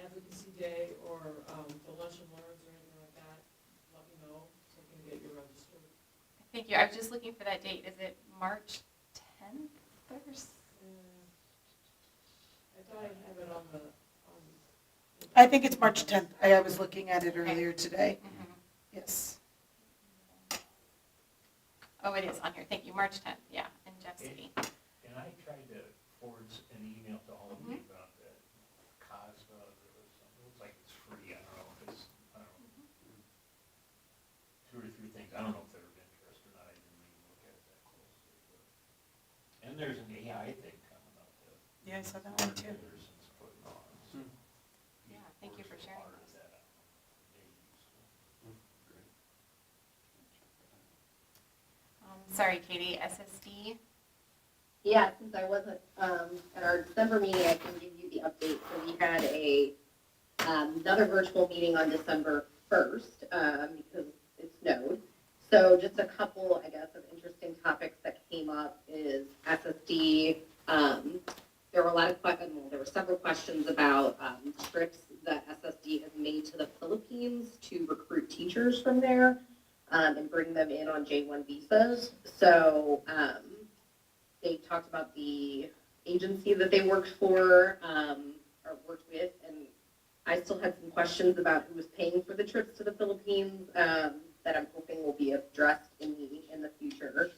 Advocacy Day or the Lunch and Learns or anything like that, let me know so I can get you registered. Thank you. I was just looking for that date. Is it March 10th or I thought I have it on the, I think it's March 10th. I was looking at it earlier today. Mhm. Yes. Oh, it is on here. Thank you. March 10th. Yeah, in Jeff City. And I tried to forward an email to all of you about that CASA or something, it looks like it's free, I don't know if it's, I don't know, 2 or 3 things, I don't know if they're of interest or not, I didn't even look at it that closely, but. And there's an AI thing coming up that. Yeah, I saw that one too. Anderson's putting on, so. Yeah, thank you for sharing Part of those. that, I don't know, maybe useful. Sorry, Katie, SSD? Yeah, since I wasn't at our December meeting, I can give you the update. So we had another virtual meeting on December 1st because it snowed. So just a couple, I guess, of interesting topics that came up is SSD. There were a lot of there were several questions about trips that SSD has made to the Philippines to recruit teachers from there and bring them in on J1 visas. So they talked about the agency that they worked for or worked with, and I still had some questions about who was paying for the trips to the Philippines that I'm hoping will be addressed in the future.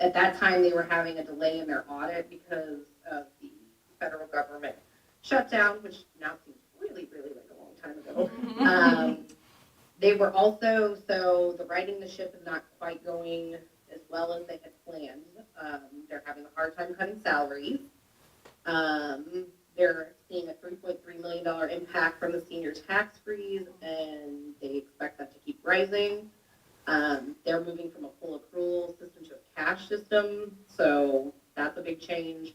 At that time, they were having a delay in their audit because of the federal government shutdown, which now seems really, really like a long time ago. They were also, so the righting the ship is not quite going as well as they had planned. They're having a hard time cutting salaries. They're seeing a $3.3 million impact from the senior tax freeze, and they expect that to keep rising. They're moving from a full accrual system to a cash system, so that's a big change.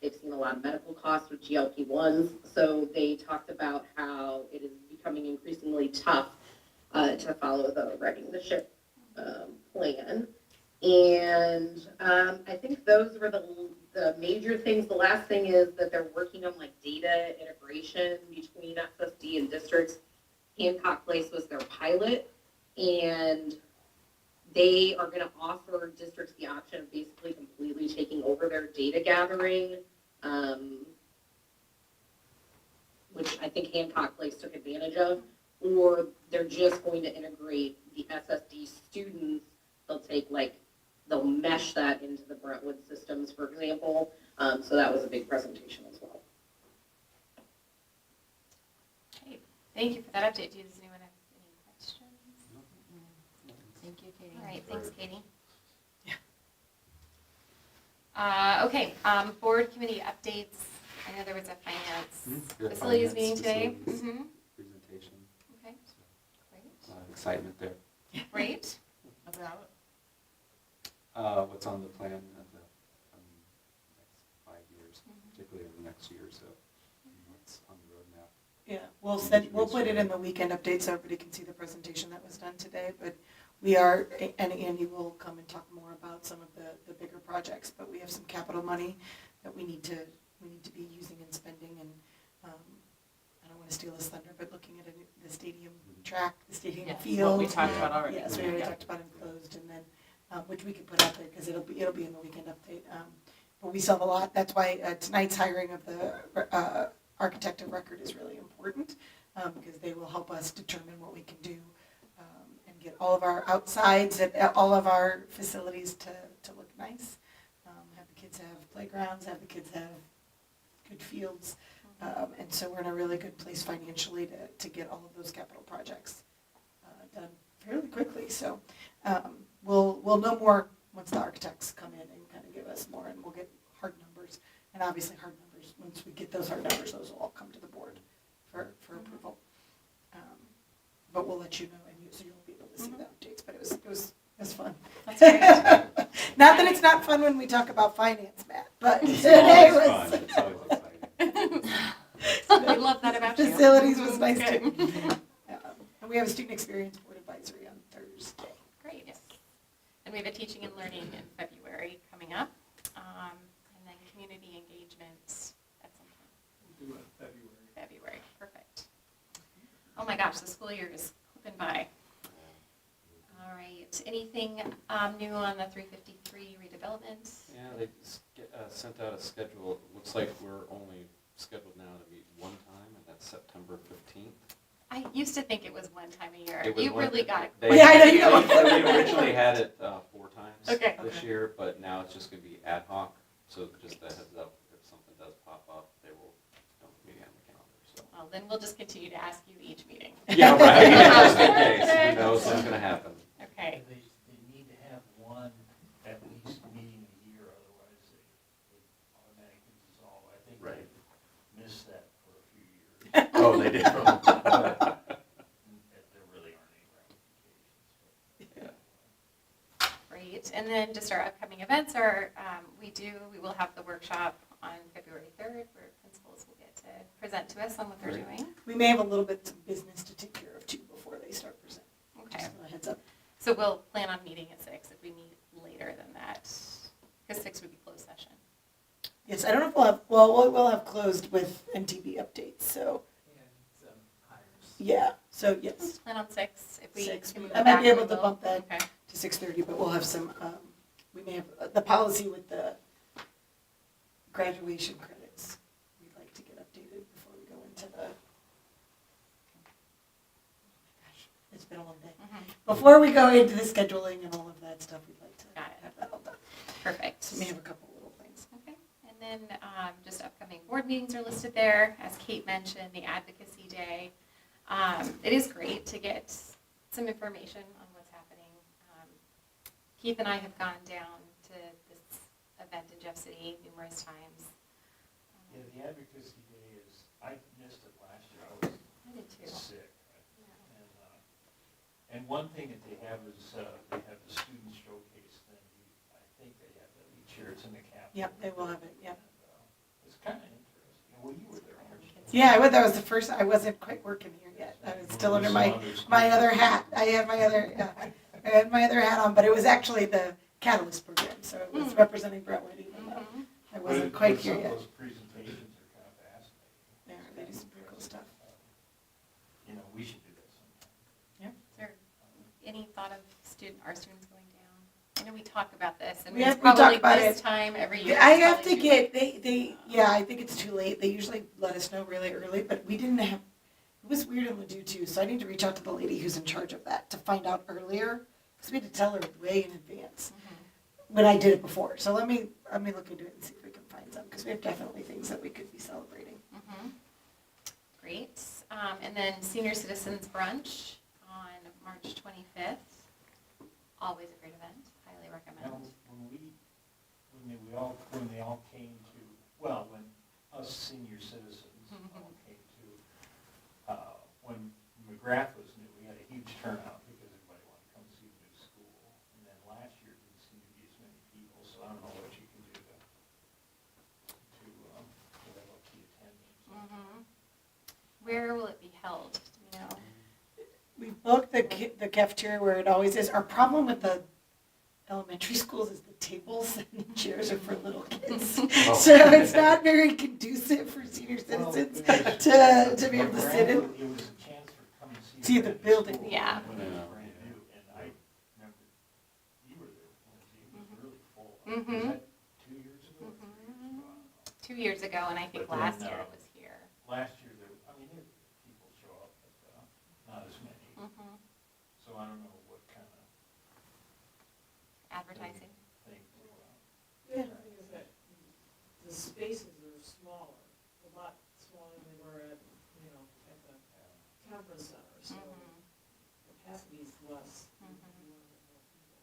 They've seen a lot of medical costs with GLP-1s, so they talked about how it is becoming increasingly tough to follow the righting the ship plan. And I think those were the major things. The last thing is that they're working on like data integration between SSD and districts. Hancock Place was their pilot, and they are going to offer districts the option of basically completely taking over their data gathering, which I think Hancock Place took advantage of, or they're just going to integrate the SSD students. They'll mesh that into the Brentwood systems, for example. So that was a big presentation as well. Okay, thank you for that update. Does anyone have any questions? Thank you, Katie. All right, thanks, Katie. Okay, board committee updates. I know there was a finance Good facilities finance, meeting today. facilities, Mhm. Presentation, Okay, so great. a lot of excitement there. Great. About? What's on the plan of the next 5 years, particularly over the next year or so, what's on the roadmap. Yeah, we'll put it in the weekend update so everybody can see the presentation that was done today, but we are, and Andy will come and talk more about some of the bigger projects, but we have some capital money that we need to be using and spending, and I don't want to steal his thunder, but looking at the stadium track, the stadium Yes, field. what we talked about already. Yes, we already Yeah. talked about enclosed, and then, which we could put out there, because it'll be in the weekend update. But we still have a lot, that's why tonight's hiring of the architect of record is really important, because they will help us determine what we can do, and get all of our outsides and all of our facilities to look nice. Have the kids have playgrounds, have the kids have good fields. And so we're in a really good place financially to get all of those capital projects done fairly quickly. So we'll know more once the architects come in and kind of give us more, and we'll get hard numbers. And obviously hard numbers, once we get those hard numbers, those will all come to the board for approval. But we'll let you know, and so you'll be able to see the updates. But it was fun. That's great. Not that it's not fun when we talk about finance, Matt, but It's today always was. fun. It's always exciting. We love that about you. Facilities was nice Good. too. And we have a student experience board advisory on Thursday. Great. Yes. And we have a teaching and learning in February coming up. And then community engagement at some point. We'll do it in February. February. Perfect. Oh my gosh, the school year is flipping by. All right. Anything new on the 353 redevelopment? Yeah, they sent out a schedule. It looks like we're only scheduled now to meet one time, and that's September 15th. I used to think it was one time a year. It was You one- really got They, Yeah, I know. they originally had it 4 times Okay. this year, but now it's just going to be ad hoc. So just a heads up, if something does pop up, they will don't meet on the calendar. So. Well, then we'll just continue to ask you each meeting. Yeah, right. Just in case. Who knows what's going to happen? Okay. They need to have one at least meeting a year, otherwise they automatically dissolve. I think Right. they missed that for a few years. Oh, they did. There really aren't any ramifications. Great. And then just our upcoming events are, we will have the workshop on February 3rd where principals will get to present to us on what they're Great. doing. We may have a little bit of business to take care of too before they start presenting. Okay. Just a heads up. So we'll plan on meeting at 6 if we meet later than that, because 6 would be closed session. Yes, I don't know if we'll have closed with NTB updates, so, And some hires. yeah, so Let's yes. plan on 6 if we 6. can move I it might back, be able we to will. bump that Okay. to 6:30, but we'll have some, we may have, the policy with the graduation credits, we'd like to get updated before we go into the, oh my gosh, it's been a long day. Mhm. Before we go into the scheduling and all of that stuff, we'd like to Got it. have that all done. Perfect. So we may have a couple little things. Okay, and then just upcoming board meetings are listed there. As Kate mentioned, the Advocacy Day. It is great to get some information on what's happening. Keith and I have gone down to this event in Jeff City numerous times. Yeah, the advocacy day is, I missed it last year, I I did too. was sick. And one thing that they have is, they have the student showcase thing, I think they have that each year, it's in the Capitol. Yep, they will have it, yep. And, it's kind of interesting, well, you were there, weren't you? Yeah, that was the first, I wasn't quite working here yet. I was still under my other hat. I had my other hat on, but it was actually the Catalyst program, so it was representing Brentwood, even though Mhm. I wasn't quite here Some yet. of those presentations are kind of fascinating. They do some pretty cool stuff. You know, we should do that sometime. Is there any thought of our students going down? I know we talk about this, and We it's talk probably about this it. time every year. I it's have to probably too get, late. yeah, I think it's too late. They usually let us know really early, but we didn't have, it was weird in Ladue too, so I need to reach out to the lady who's in charge of that to find out earlier, because we had to tell her way in advance when I did it before. So let me look into it and see if we can find some, because we have definitely things that we could be celebrating. Mhm. Great. And then Senior Citizens Brunch on March 25th. Always a great event. Highly Now, recommend. when they all came to, well, when us senior citizens all came to, when McGrath was new, we had a huge turnout because everybody wanted to come see the new school. And then last year didn't seem to be as many people, so I don't know what you can do to live up to the attendance. Mhm. Where will it be held? Do you know? We booked the cafeteria where it always is. Our problem with the elementary schools is the tables and the chairs are for little kids. Oh. So it's not very conducive for senior citizens to be able to sit in. It was a chance for come and See the building. school Yeah. When it was Yeah. brand new, and I remember, you were there, Lindsay, it was really full. Mhm. Was that 2 years ago? or 3 years ago? I don't know. 2 years ago, and I think But then, last year it was here. last year, people show up, but not as many. Mhm. So I don't know what kind of Advertising. thing. The other thing is that the spaces are smaller, a lot smaller than they were at, at the conference center, so capacity is less. You wanna get more people.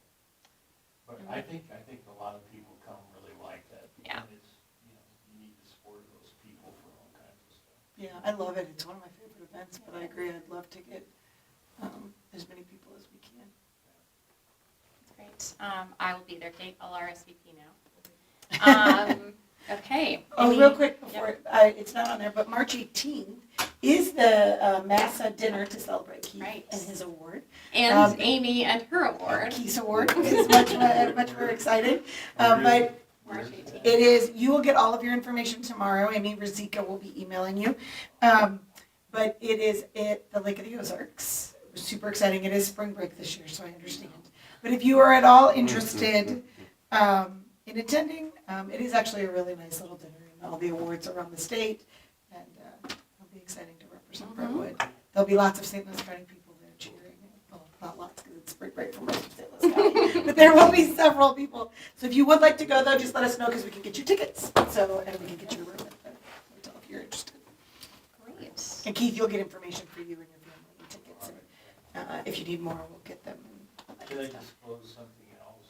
But I think a lot of people come really like that. Yeah. And it's, you need to support those people for all kinds of stuff. Yeah, I love it. It's one of my favorite events, but I agree, I'd love to get as many people as we can. That's great. I will be there, Kate. I'll RSVP now. Okay. Oh, Any- real quick before, it's not on there, but March 18th is the Massa dinner to celebrate Keith Right. and his award. And Amy and her award. Keith's award is much more excited. But March 18th. it is, you will get all of your information tomorrow. Amy Rizika will be emailing you. But it is at the Lake of the Ozarks. Super exciting. It is spring break this year, so I understand. But if you are at all interested in attending, it is actually a really nice little dinner, and all the awards are around the state, and it'll be exciting to represent Brentwood. There'll be lots of St. Louis County people there cheering. Well, not lots because it's spring break for most of St. Louis County, but there will be several people. So if you would like to go, though, just let us know because we can get you tickets. And we can get you a room at the hotel if you're interested. Great. And Keith, you'll get information for you and your family and tickets. And if you need more, we'll get them. And all that Should good I stuff. disclose something else?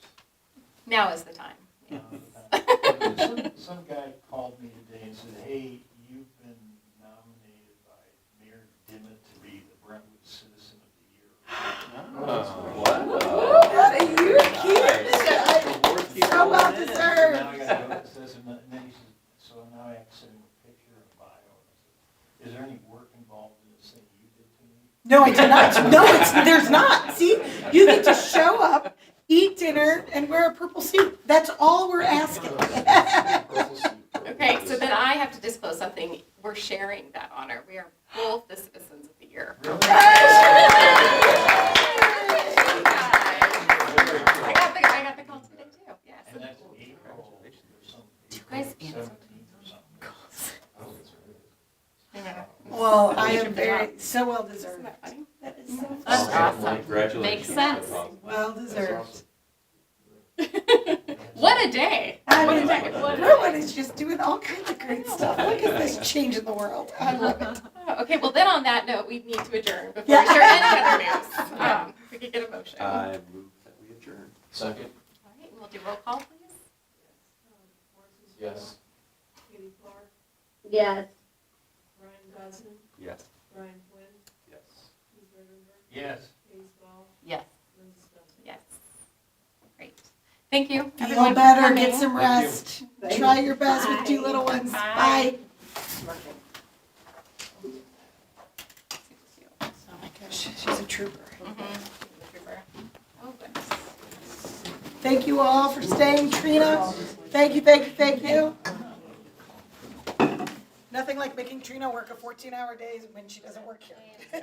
Now is the time. Some guy called me today and said, hey, you've been nominated by Mayor Dimmitt to be the Brentwood Citizen of the Year. Are you Keith? So well deserved. Now I gotta go, it says, and then he says, so now I have to send him a picture and a bio. And I said, is there any work involved in this thing you did to me? No, I did not. No, there's not. See, you get to show up, eat dinner, and wear a purple suit. That's all we're asking. Okay, so then I have to disclose something. We're sharing that honor. We are both the Citizens of the Year. I got the call today too. Yes. And that's April or something. Do you guys answer? 17th or something. Well, I am so well Isn't deserved. that funny? That is so That's awesome. Congratulations. Makes sense. well deserved. What a day. I What a mean, day. Brentwood is just doing all kinds of great stuff. Look at this change in the world. I love it. Okay, well then on that note, we need to adjourn before Yeah. we share any other news. If we could get a motion. All I move that we adjourn. Second? right, and we'll do roll call, please. Marcy Yes. Katie Clark, Yes. Brian Dodson, Yes. Brian Quinn, Yes. Keith Redenberg, Yes. Katie Stahl, Yes. Linda Spencer. Yes. Great. Thank you, Feel everyone, for better, coming. get some rest. Try your best with 2 little ones. Bye. Bye. Oh my gosh, she's a trooper. Oh, goodness. Thank you all for staying, Trina. Thank you. Nothing like making Trina work a 14-hour day when she doesn't work here. Yeah.